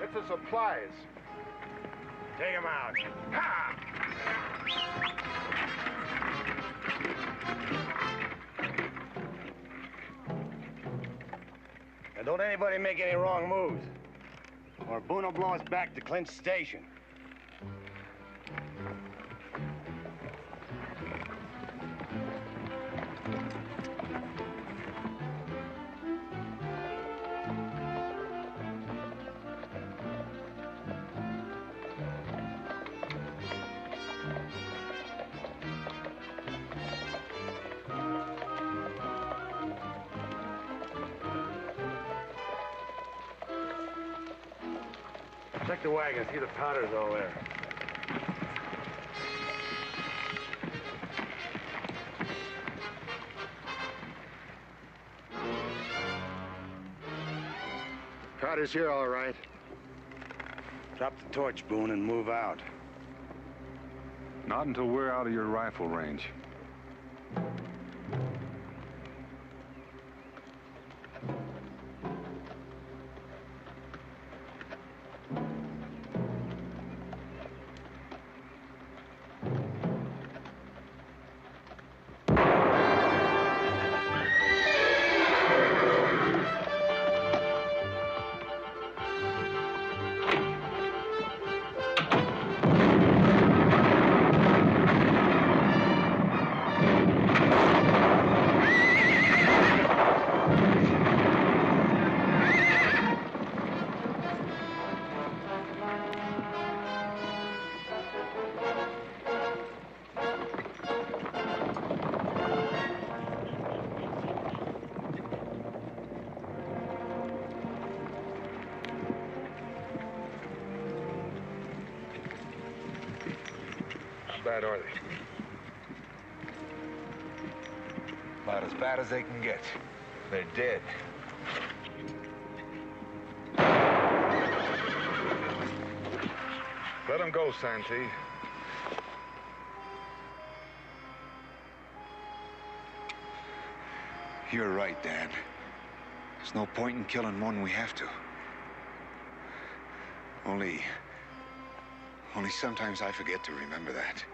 S18: It's the supplies. Take him out. Ha! And don't anybody make any wrong moves, or Boone will blow us back to Clint's station. Check the wagon, see the powder's all there. Powder's here, all right. Drop the torch, Boone, and move out.
S15: Not until we're out of your rifle range. How bad are they?
S16: About as bad as they can get. They're dead.
S15: Let them go, Santee.
S10: You're right, Dad. There's no point in killing one we have to. Only sometimes I forget to remember that.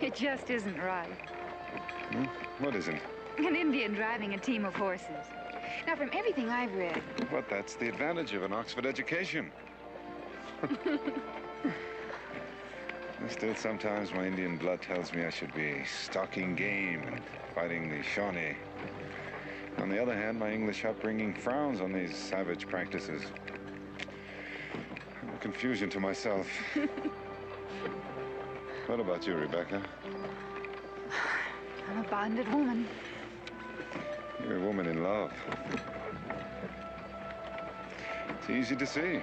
S2: It just isn't right.
S15: What isn't?
S2: An Indian driving a team of horses. Now, from everything I've read...
S15: But that's the advantage of an Oxford education. Still, sometimes my Indian blood tells me I should be stalking game and fighting the Shawnee. On the other hand, my English upbringing frowns on these savage practices. I'm a confusion to myself. What about you, Rebecca?
S2: I'm a bonded woman.
S15: You're a woman in love. It's easy to see.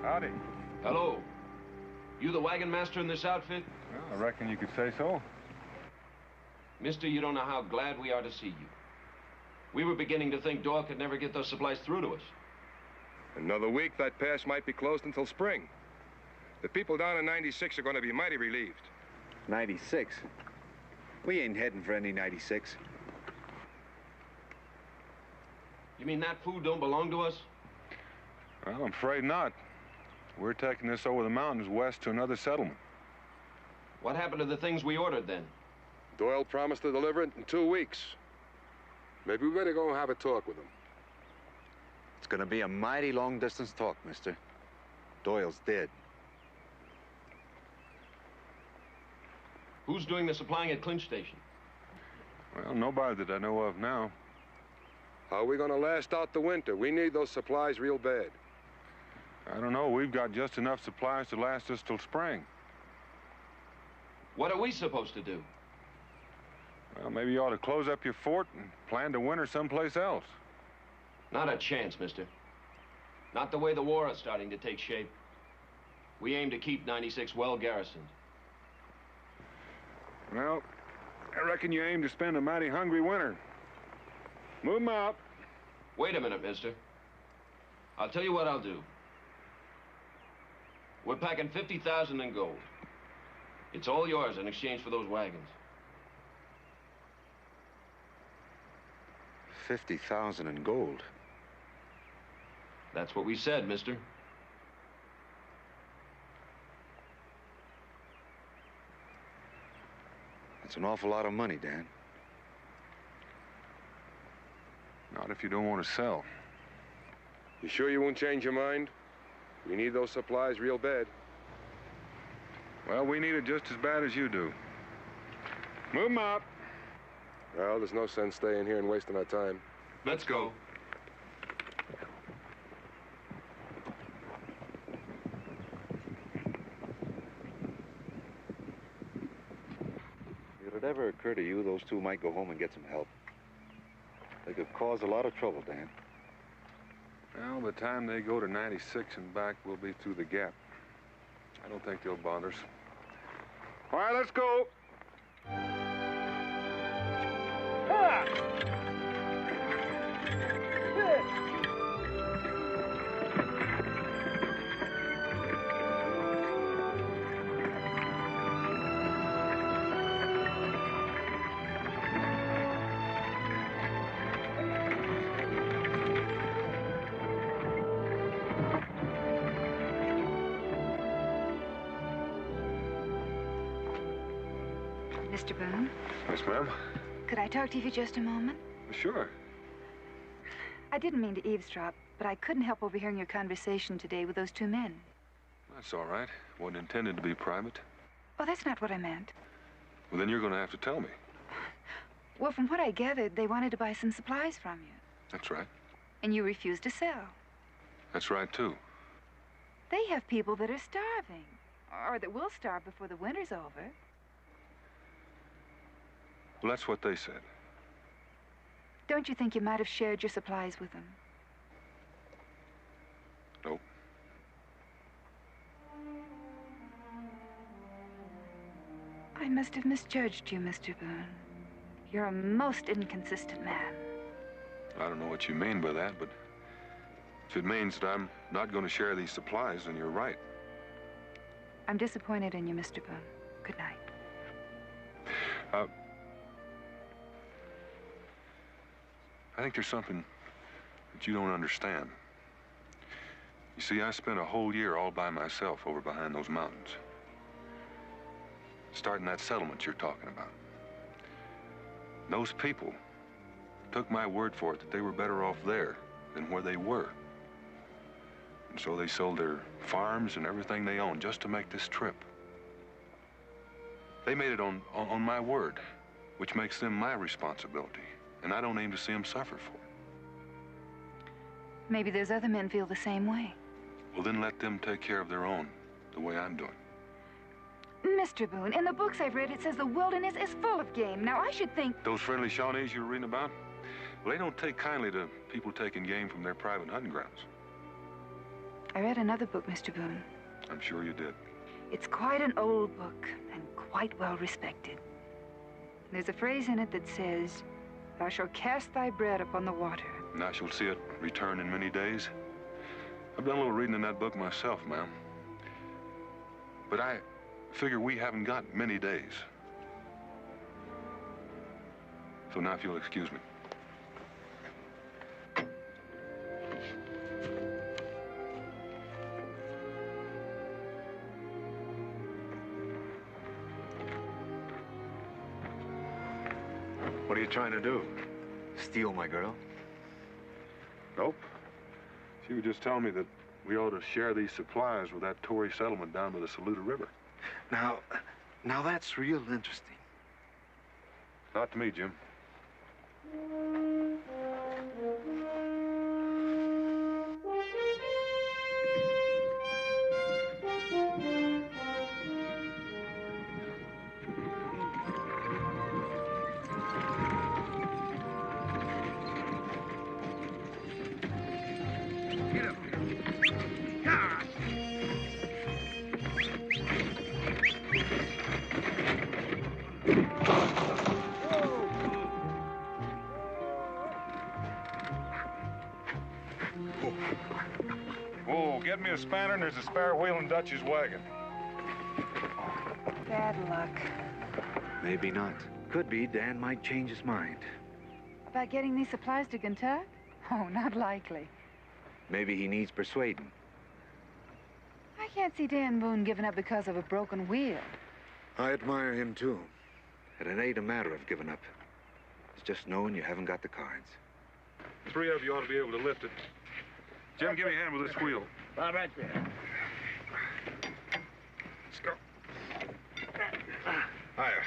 S15: Howdy.
S19: Hello. You the wagon master in this outfit?
S15: Well, I reckon you could say so.
S19: Mister, you don't know how glad we are to see you. We were beginning to think Doyle could never get those supplies through to us.
S20: Another week, that pass might be closed until spring. The people down in 96 are going to be mighty relieved.
S16: 96? We ain't heading for any 96.
S19: You mean that food don't belong to us?
S15: Well, I'm afraid not. We're taking this over the mountains west to another settlement.
S19: What happened to the things we ordered then?
S20: Doyle promised to deliver it in 2 weeks. Maybe we better go and have a talk with him.
S16: It's gonna be a mighty long-distance talk, mister. Doyle's dead.
S19: Who's doing the supplying at Clinch Station?
S15: Well, nobody that I know of now.
S20: How are we gonna last out the winter? We need those supplies real bad.
S15: I don't know. We've got just enough supplies to last us till spring.
S19: What are we supposed to do?
S15: Well, maybe you ought to close up your fort and plan to winter someplace else.
S19: Not a chance, mister. Not the way the war is starting to take shape. We aim to keep 96 well garrisoned.
S15: Well, I reckon you aim to spend a mighty hungry winter. Move 'em out.
S19: Wait a minute, mister. I'll tell you what I'll do. We're packing 50,000 in gold. It's all yours in exchange for those wagons.
S16: 50,000 in gold.
S19: That's what we said, mister.
S16: That's an awful lot of money, Dan.
S15: Not if you don't want to sell.
S20: You sure you won't change your mind? We need those supplies real bad.
S15: Well, we need it just as bad as you do. Move 'em out.
S20: Well, there's no sense staying here and wasting our time.
S19: Let's go.
S16: If it ever occurred to you, those two might go home and get some help. They could cause a lot of trouble, Dan.
S15: Well, by the time they go to 96 and back, we'll be through the gap. I don't think they'll bother us. All right, let's go.
S2: Mr. Boone?
S15: Yes, ma'am?
S2: Could I talk to you for just a moment?
S15: Sure.
S2: I didn't mean to eavesdrop, but I couldn't help overhearing your conversation today with those two men.
S15: That's all right. Wasn't intended to be private.
S2: Oh, that's not what I meant.
S15: Well, then you're going to have to tell me.
S2: Well, from what I gathered, they wanted to buy some supplies from you.
S15: That's right.
S2: And you refused to sell.
S15: That's right, too.
S2: They have people that are starving, or that will starve before the winter's over.
S15: Well, that's what they said.
S2: Don't you think you might have shared your supplies with them?
S15: Nope.
S2: I must have misjudged you, Mr. Boone. You're a most inconsistent man.
S15: I don't know what you mean by that, but if it means that I'm not going to share these supplies, then you're right.
S2: I'm disappointed in you, Mr. Boone. Good night.
S15: I think there's something that you don't understand. You see, I spent a whole year all by myself over behind those mountains. Starting that settlement you're talking about. Those people took my word for it that they were better off there than where they were. And so they sold their farms and everything they owned just to make this trip. They made it on my word, which makes them my responsibility. And I don't aim to see them suffer for it.
S2: Maybe those other men feel the same way.
S15: Well, then let them take care of their own, the way I'm doing.
S2: Mr. Boone, in the books I've read, it says the wilderness is full of game. Now, I should think...
S15: Those friendly Shawnees you were reading about? Well, they don't take kindly to people taking game from their private hunting grounds.
S2: I read another book, Mr. Boone.
S15: I'm sure you did.
S2: It's quite an old book and quite well respected. There's a phrase in it that says, "Thou shalt cast thy bread upon the water."
S15: And I shall see it return in many days. I've done a little reading in that book myself, ma'am. But I figure we haven't got many days. So now if you'll excuse me.
S16: What are you trying to do? Steal my girl?
S15: Nope. She was just telling me that we ought to share these supplies with that Tory settlement down by the Saluda River.
S16: Now that's real interesting.
S15: Not to me, Jim.
S20: Oh, get me a spanner, and there's a spare wheel in Dutch's wagon.
S2: Bad luck.
S16: Maybe not. Could be Dan might change his mind.
S2: About getting these supplies to Kentucky? Oh, not likely.
S16: Maybe he needs persuading.
S2: I can't see Dan Boone giving up because of a broken wheel.
S16: I admire him, too. And it ain't a matter of giving up. It's just knowing you haven't got the cards.
S15: 3 of you ought to be able to lift it. Jim, give me a hand with this wheel.
S18: Right there.
S15: Let's go. Higher.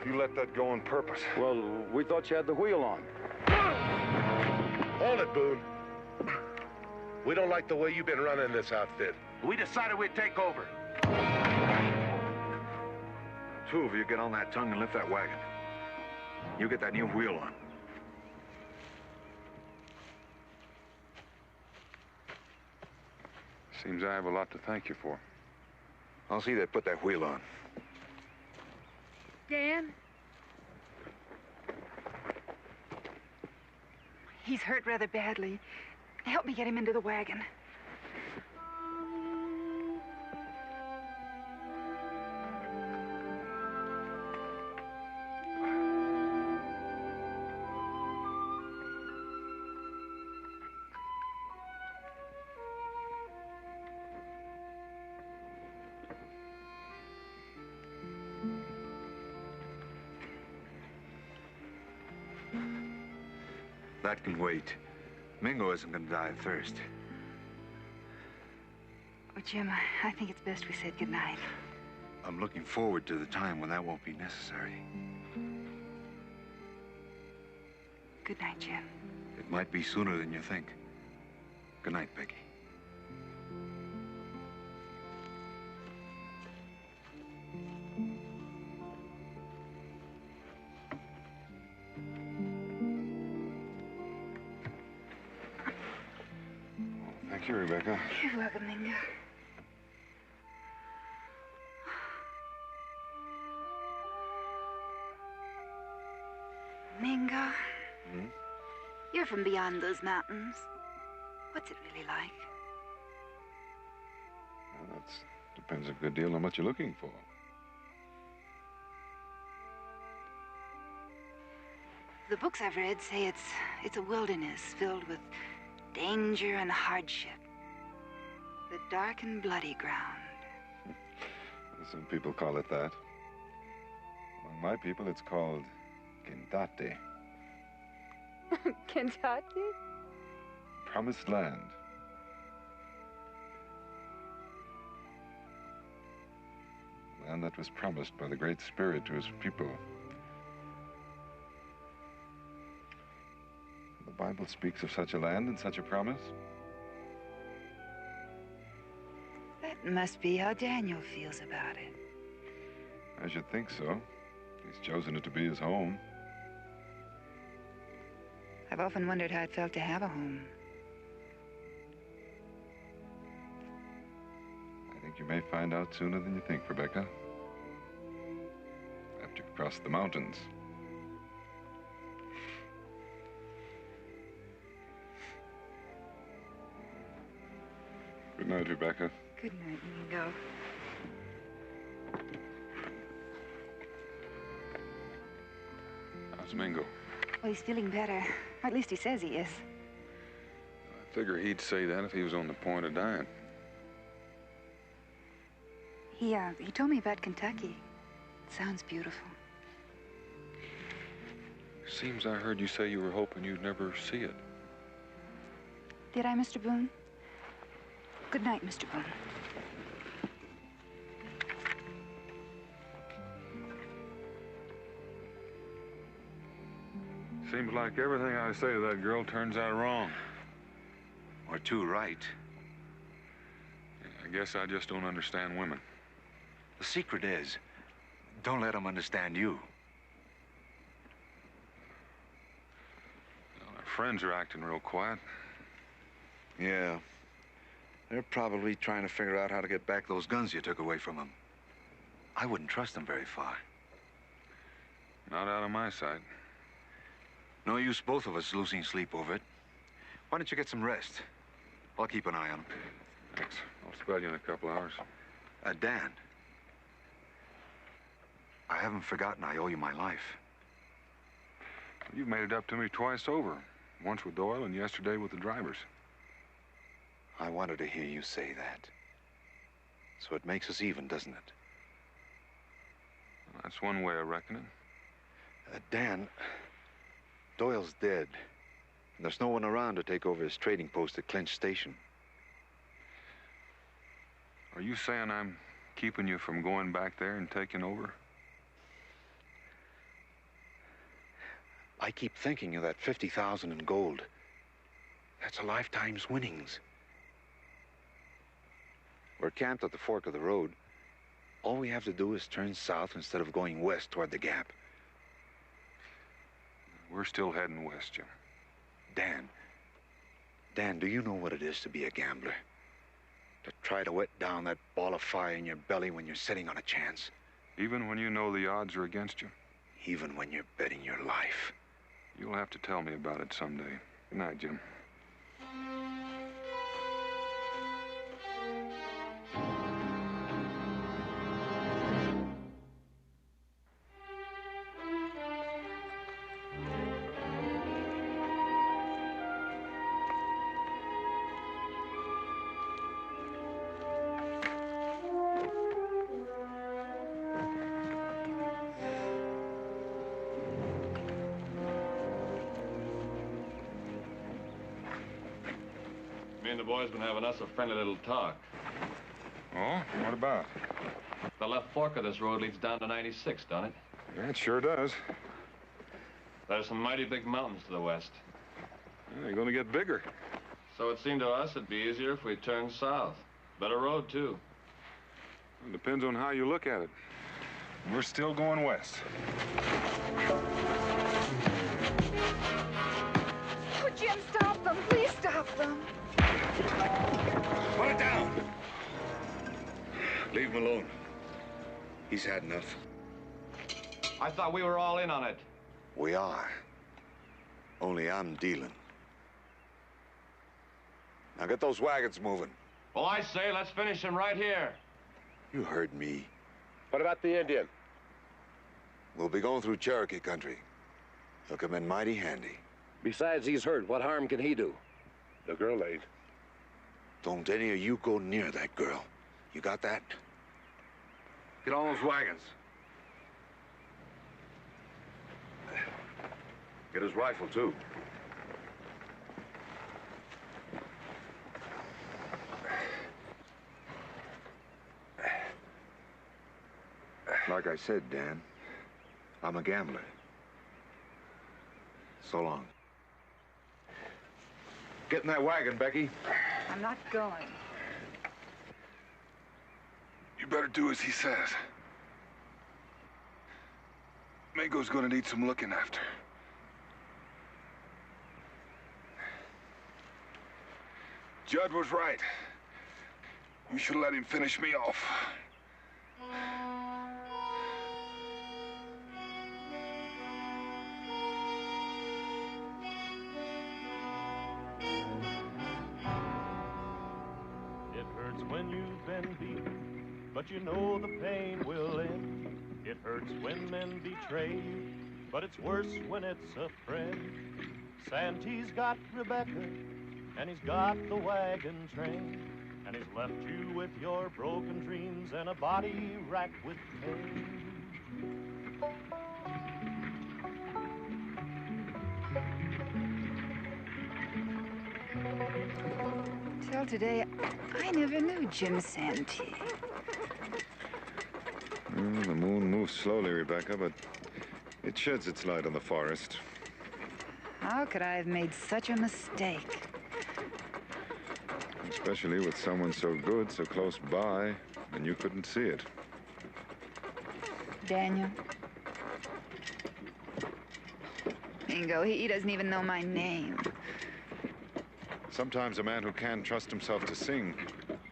S20: You let that go on purpose.
S17: Well, we thought you had the wheel on.
S18: Hold it, Boone. We don't like the way you've been running this outfit. We decided we'd take over.
S16: 2 of you get on that tongue and lift that wagon. You get that new wheel on.
S15: Seems I have a lot to thank you for.
S16: I'll see they put that wheel on.
S2: Dan? He's hurt rather badly. Help me get him into the wagon.
S16: That can wait. Mingo isn't gonna die of thirst.
S2: Oh, Jim, I think it's best we said goodnight.
S16: I'm looking forward to the time when that won't be necessary.
S2: Good night, Jim.
S16: It might be sooner than you think. Good night, Peggy.
S15: Thank you, Rebecca.
S2: You're welcome, Mingo. Mingo?
S15: Hmm?
S2: You're from beyond those mountains. What's it really like?
S15: Well, that depends a good deal on what you're looking for.
S2: The books I've read say it's a wilderness filled with danger and hardship. The dark and bloody ground.
S15: Some people call it that. Among my people, it's called Kentate,
S2: Kentucky?
S15: promised land. land that was promised by the Great Spirit to his people. The Bible speaks of such a land and such a promise.
S2: That must be how Daniel feels about it.
S15: I should think so. He's chosen it to be his home.
S2: I've often wondered how it felt to have a home.
S15: I think you may find out sooner than you think, Rebecca. After you've crossed the mountains. Good night, Rebecca.
S2: Good night, you can go.
S15: How's Mingo?
S2: Well, he's feeling better. Or at least he says he is.
S15: I figure he'd say that if he was on the point of dying.
S2: He told me about Kentucky. It sounds beautiful.
S15: Seems I heard you say you were hoping you'd never see it.
S2: Did I, Mr. Boone? Good night, Mr. Boone.
S15: Seems like everything I say to that girl turns out wrong.
S10: Or too right.
S15: I guess I just don't understand women.
S10: The secret is, don't let them understand you.
S15: Well, our friends are acting real quiet.
S10: Yeah. They're probably trying to figure out how to get back those guns you took away from them. I wouldn't trust them very far.
S15: Not out of my sight.
S10: No use both of us losing sleep over it. Why don't you get some rest? I'll keep an eye on them.
S15: Thanks. I'll spell you in a couple hours.
S10: Dan. I haven't forgotten I owe you my life.
S15: You've made it up to me twice over. Once with Doyle and yesterday with the drivers.
S10: I wanted to hear you say that. So it makes us even, doesn't it?
S15: Well, that's one way of reckoning.
S10: Dan, Doyle's dead. And there's no one around to take over his trading post at Clinch Station.
S15: Are you saying I'm keeping you from going back there and taking over?
S10: I keep thinking of that 50,000 in gold. That's a lifetime's winnings. We're camped at the fork of the road. All we have to do is turn south instead of going west toward the gap.
S15: We're still heading west, Jim.
S10: Dan, do you know what it is to be a gambler? To try to wet down that ball of fire in your belly when you're sitting on a chance?
S15: Even when you know the odds are against you?
S10: Even when you're betting your life?
S15: You'll have to tell me about it someday. Good night, Jim.
S19: Me and the boys been having us a friendly little talk.
S15: Oh? What about?
S19: The left fork of this road leads down to 96, don't it?
S15: Yeah, it sure does.
S19: There's some mighty big mountains to the west.
S15: Yeah, they're going to get bigger.
S19: So it seemed to us it'd be easier if we turned south. Better road, too.
S15: It depends on how you look at it. We're still going west.
S2: Oh, Jim, stop them. Please stop them.
S10: Put it down. Leave him alone. He's had enough.
S19: I thought we were all in on it.
S10: We are. Only I'm dealing. Now get those wagons moving.
S19: Well, I say, let's finish him right here.
S10: You heard me.
S17: What about the Indian?
S10: We'll be going through Cherokee country. He'll come in mighty handy.
S17: Besides, he's hurt. What harm can he do? The girl ain't.
S10: Don't any of you go near that girl. You got that?
S17: Get on those wagons.
S10: Get his rifle, too.
S16: I said, Dan, I'm a gambler. So long. Get in that wagon, Becky.
S2: I'm not going.
S15: You better do as he says. Mago's gonna need some looking after. Judd was right. You should have let him finish me off.
S1: It hurts when you've been beaten, but you know the pain will end. It hurts when men betray you, but it's worse when it's a friend. Santee's got Rebecca, and he's got the wagon train, and he's left you with your broken dreams and a body racked with pain.
S2: Till today, I never knew Jim Santee.
S16: Well, the moon moves slowly, Rebecca, but it sheds its light on the forest.
S2: How could I have made such a mistake?
S16: Especially with someone so good, so close by, and you couldn't see it.
S2: Daniel. Bingo, he doesn't even know my name.
S16: Sometimes a man who can't trust himself to sing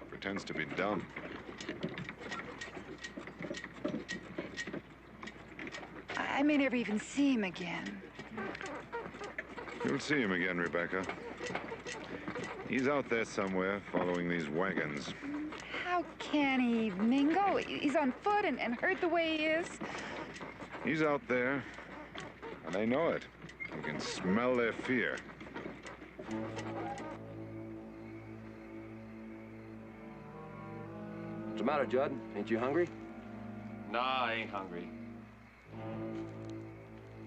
S16: pretends to be dumb.
S2: I may never even see him again.
S16: You'll see him again, Rebecca. He's out there somewhere, following these wagons.
S2: How can he, Mingo? He's on foot and hurt the way he is.
S16: He's out there, and they know it. You can smell their fear.
S14: What's the matter, Judd? Ain't you hungry?
S19: Nah, I ain't hungry.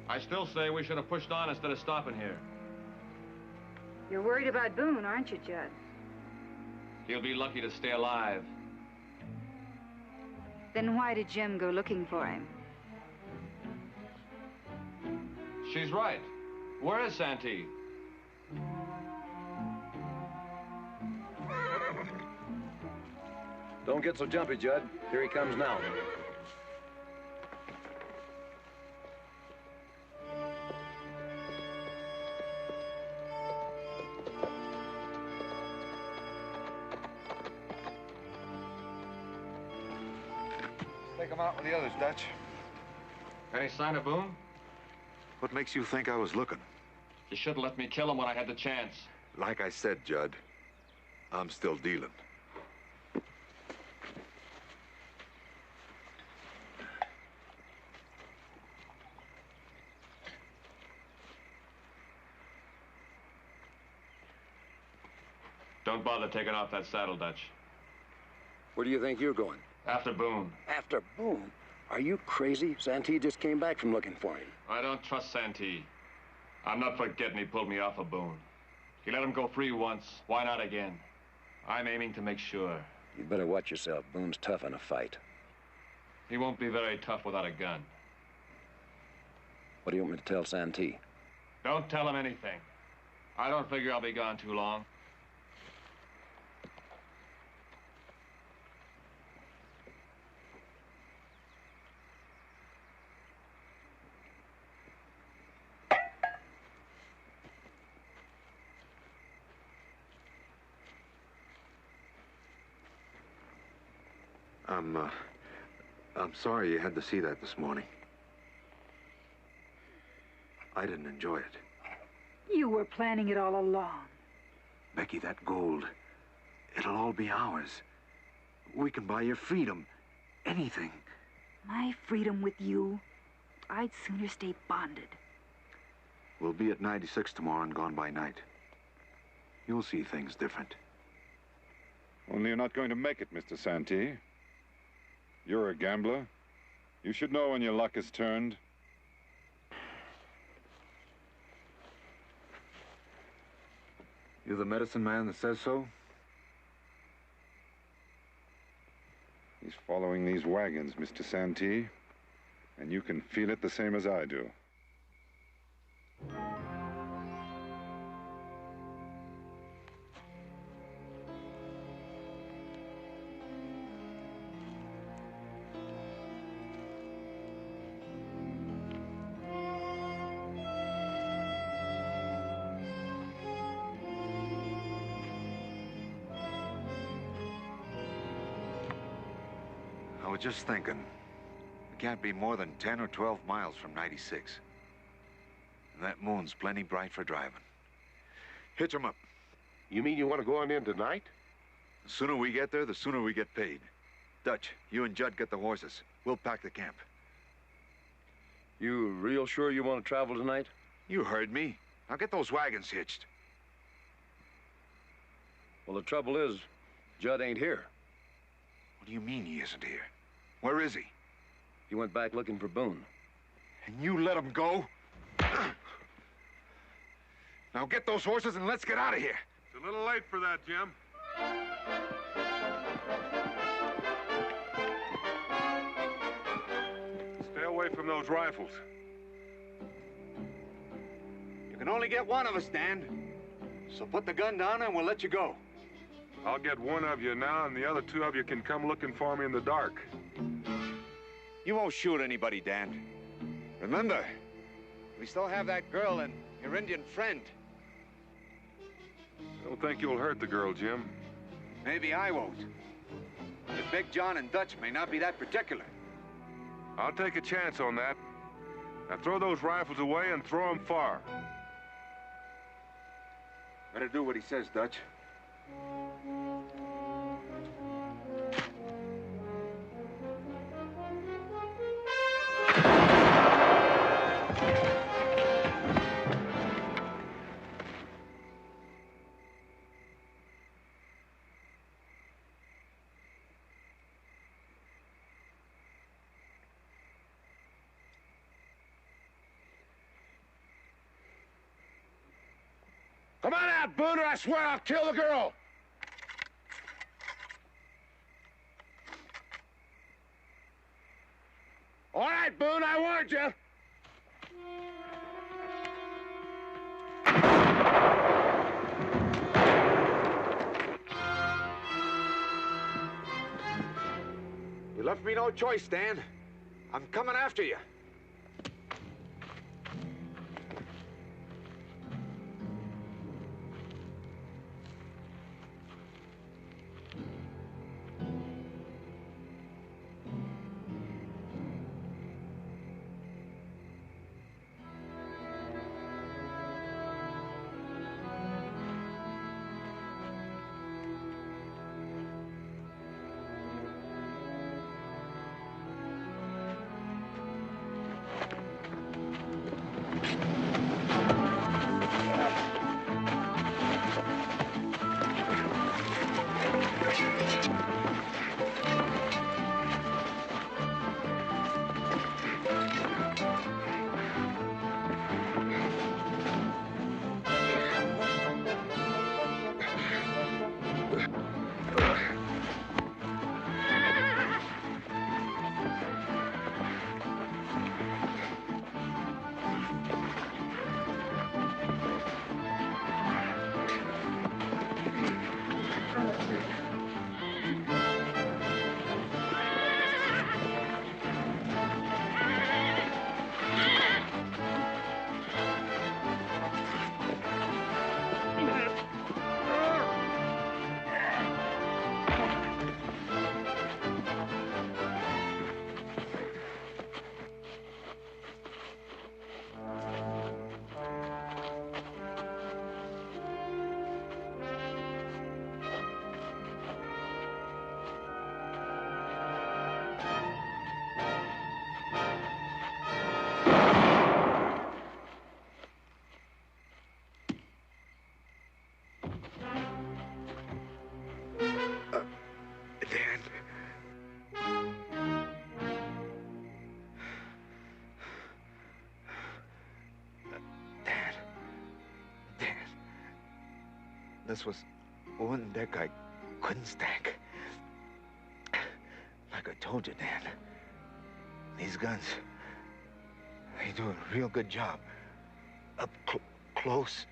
S19: I still say we should have pushed on instead of stopping here.
S2: You're worried about Boone, aren't you, Judd?
S19: He'll be lucky to stay alive.
S2: Then why did Jim go looking for him?
S19: She's right. Where is Santee?
S14: Don't get so jumpy, Judd. Here he comes now.
S16: Take him out with the others, Dutch.
S19: Any sign of Boone?
S16: What makes you think I was looking?
S19: You should have let me kill him when I had the chance.
S16: Like I said, Judd, I'm still dealing.
S19: Don't bother taking off that saddle, Dutch.
S14: Where do you think you're going?
S19: After Boone.
S14: After Boone? Are you crazy? Santee just came back from looking for him.
S19: I don't trust Santee. I'm not forgetting he pulled me off of Boone. He let him go free once. Why not again? I'm aiming to make sure.
S14: You'd better watch yourself. Boone's tough in a fight.
S19: He won't be very tough without a gun.
S14: What do you want me to tell Santee?
S19: Don't tell him anything. I don't figure I'll be gone too long.
S16: I'm sorry you had to see that this morning. I didn't enjoy it.
S2: You were planning it all along.
S16: Becky, that gold, it'll all be ours. We can buy your freedom. Anything.
S2: My freedom with you? I'd sooner stay bonded.
S16: We'll be at 96 tomorrow and gone by night. You'll see things different. Only you're not going to make it, Mr. Santee. You're a gambler. You should know when your luck is turned. You the medicine man that says so? He's following these wagons, Mr. Santee.
S15: And you can feel it the same as I do.
S10: I was just thinking, we can't be more than 10 or 12 miles from 96. And that moon's plenty bright for driving. Hitch 'em up.
S17: You mean you want to go on in tonight?
S10: The sooner we get there, the sooner we get paid. Dutch, you and Judd get the horses. We'll pack the camp.
S17: You real sure you want to travel tonight?
S10: You heard me. Now get those wagons hitched.
S17: Well, the trouble is, Judd ain't here.
S10: What do you mean he isn't here? Where is he?
S17: He went back looking for Boone.
S10: And you let him go? Now get those horses and let's get out of here.
S15: It's a little late for that, Jim. Stay away from those rifles.
S10: You can only get one of us, Dan. So put the gun down and we'll let you go.
S15: I'll get one of you now, and the other two of you can come looking for me in the dark.
S10: You won't shoot anybody, Dan. Remember, we still have that girl and your Indian friend.
S15: I don't think you'll hurt the girl, Jim.
S10: Maybe I won't. But Big John and Dutch may not be that particular.
S15: I'll take a chance on that. Now throw those rifles away and throw them far.
S10: Better do what he says, Dutch.
S18: Come on out, Boone, or I swear I'll kill the girl! All right, Boone, I warned you.
S10: You left me no choice, Dan. I'm coming after you. This was one deck I couldn't stack. Like I told you, Dan, these guns,
S18: They do a real good job. Up close.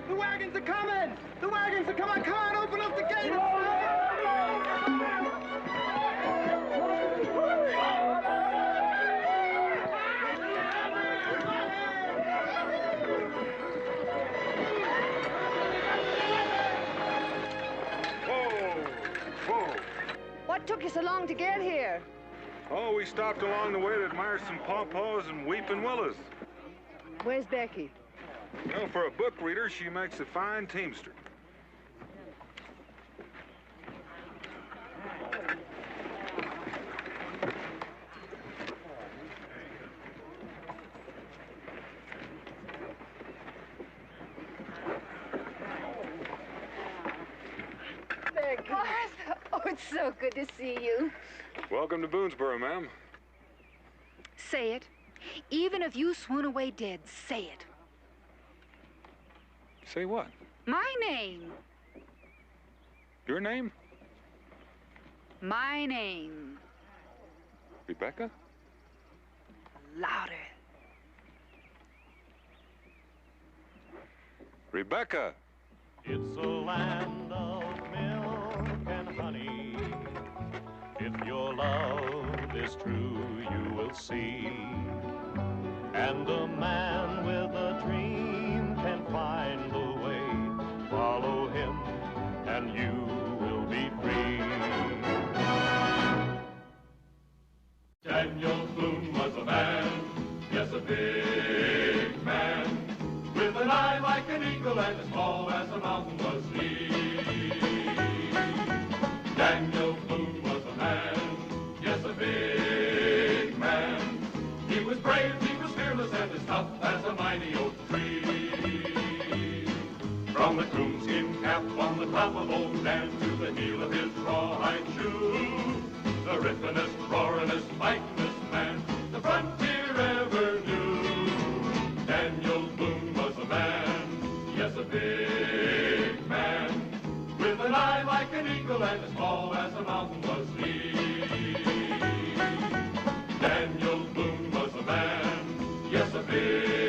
S21: The wagons are coming! The wagons are coming! Come on, open up the gate!
S15: Whoa!
S5: What took you so long to get here?
S15: Oh, we stopped along the way to admire some pawpaws and weeping willows.
S5: Where's Becky?
S15: You know, for a book reader, she makes a fine teamster.
S2: Becky. Arthur. Oh, it's so good to see you.
S15: Welcome to Boonesboro, ma'am.
S2: Say it. Even if you swoon away dead, say it.
S15: Say what?
S2: My name.
S15: Your name?
S2: My name.
S15: Rebecca?
S2: Louder.
S15: Rebecca!
S1: It's a land of milk and honey. If your love is true, you will see. And a man with a dream can find the way. Follow him, and you will be free.
S6: Daniel Boone was a man, yes, a big man, with an eye like an eagle and as tall as a mountain was he. Daniel Boone was a man, yes, a big man. He was brave, he was fearless, and as tough as a mighty oak tree. From the coonskin cap on the top of old Dan to the heel of his rawhide shoe, the rippenest, roaringest, fightingest man the frontier ever knew. Daniel Boone was a man, yes, a big man, with an eye like an eagle and as tall as a mountain was he. Daniel Boone was a man, yes, a big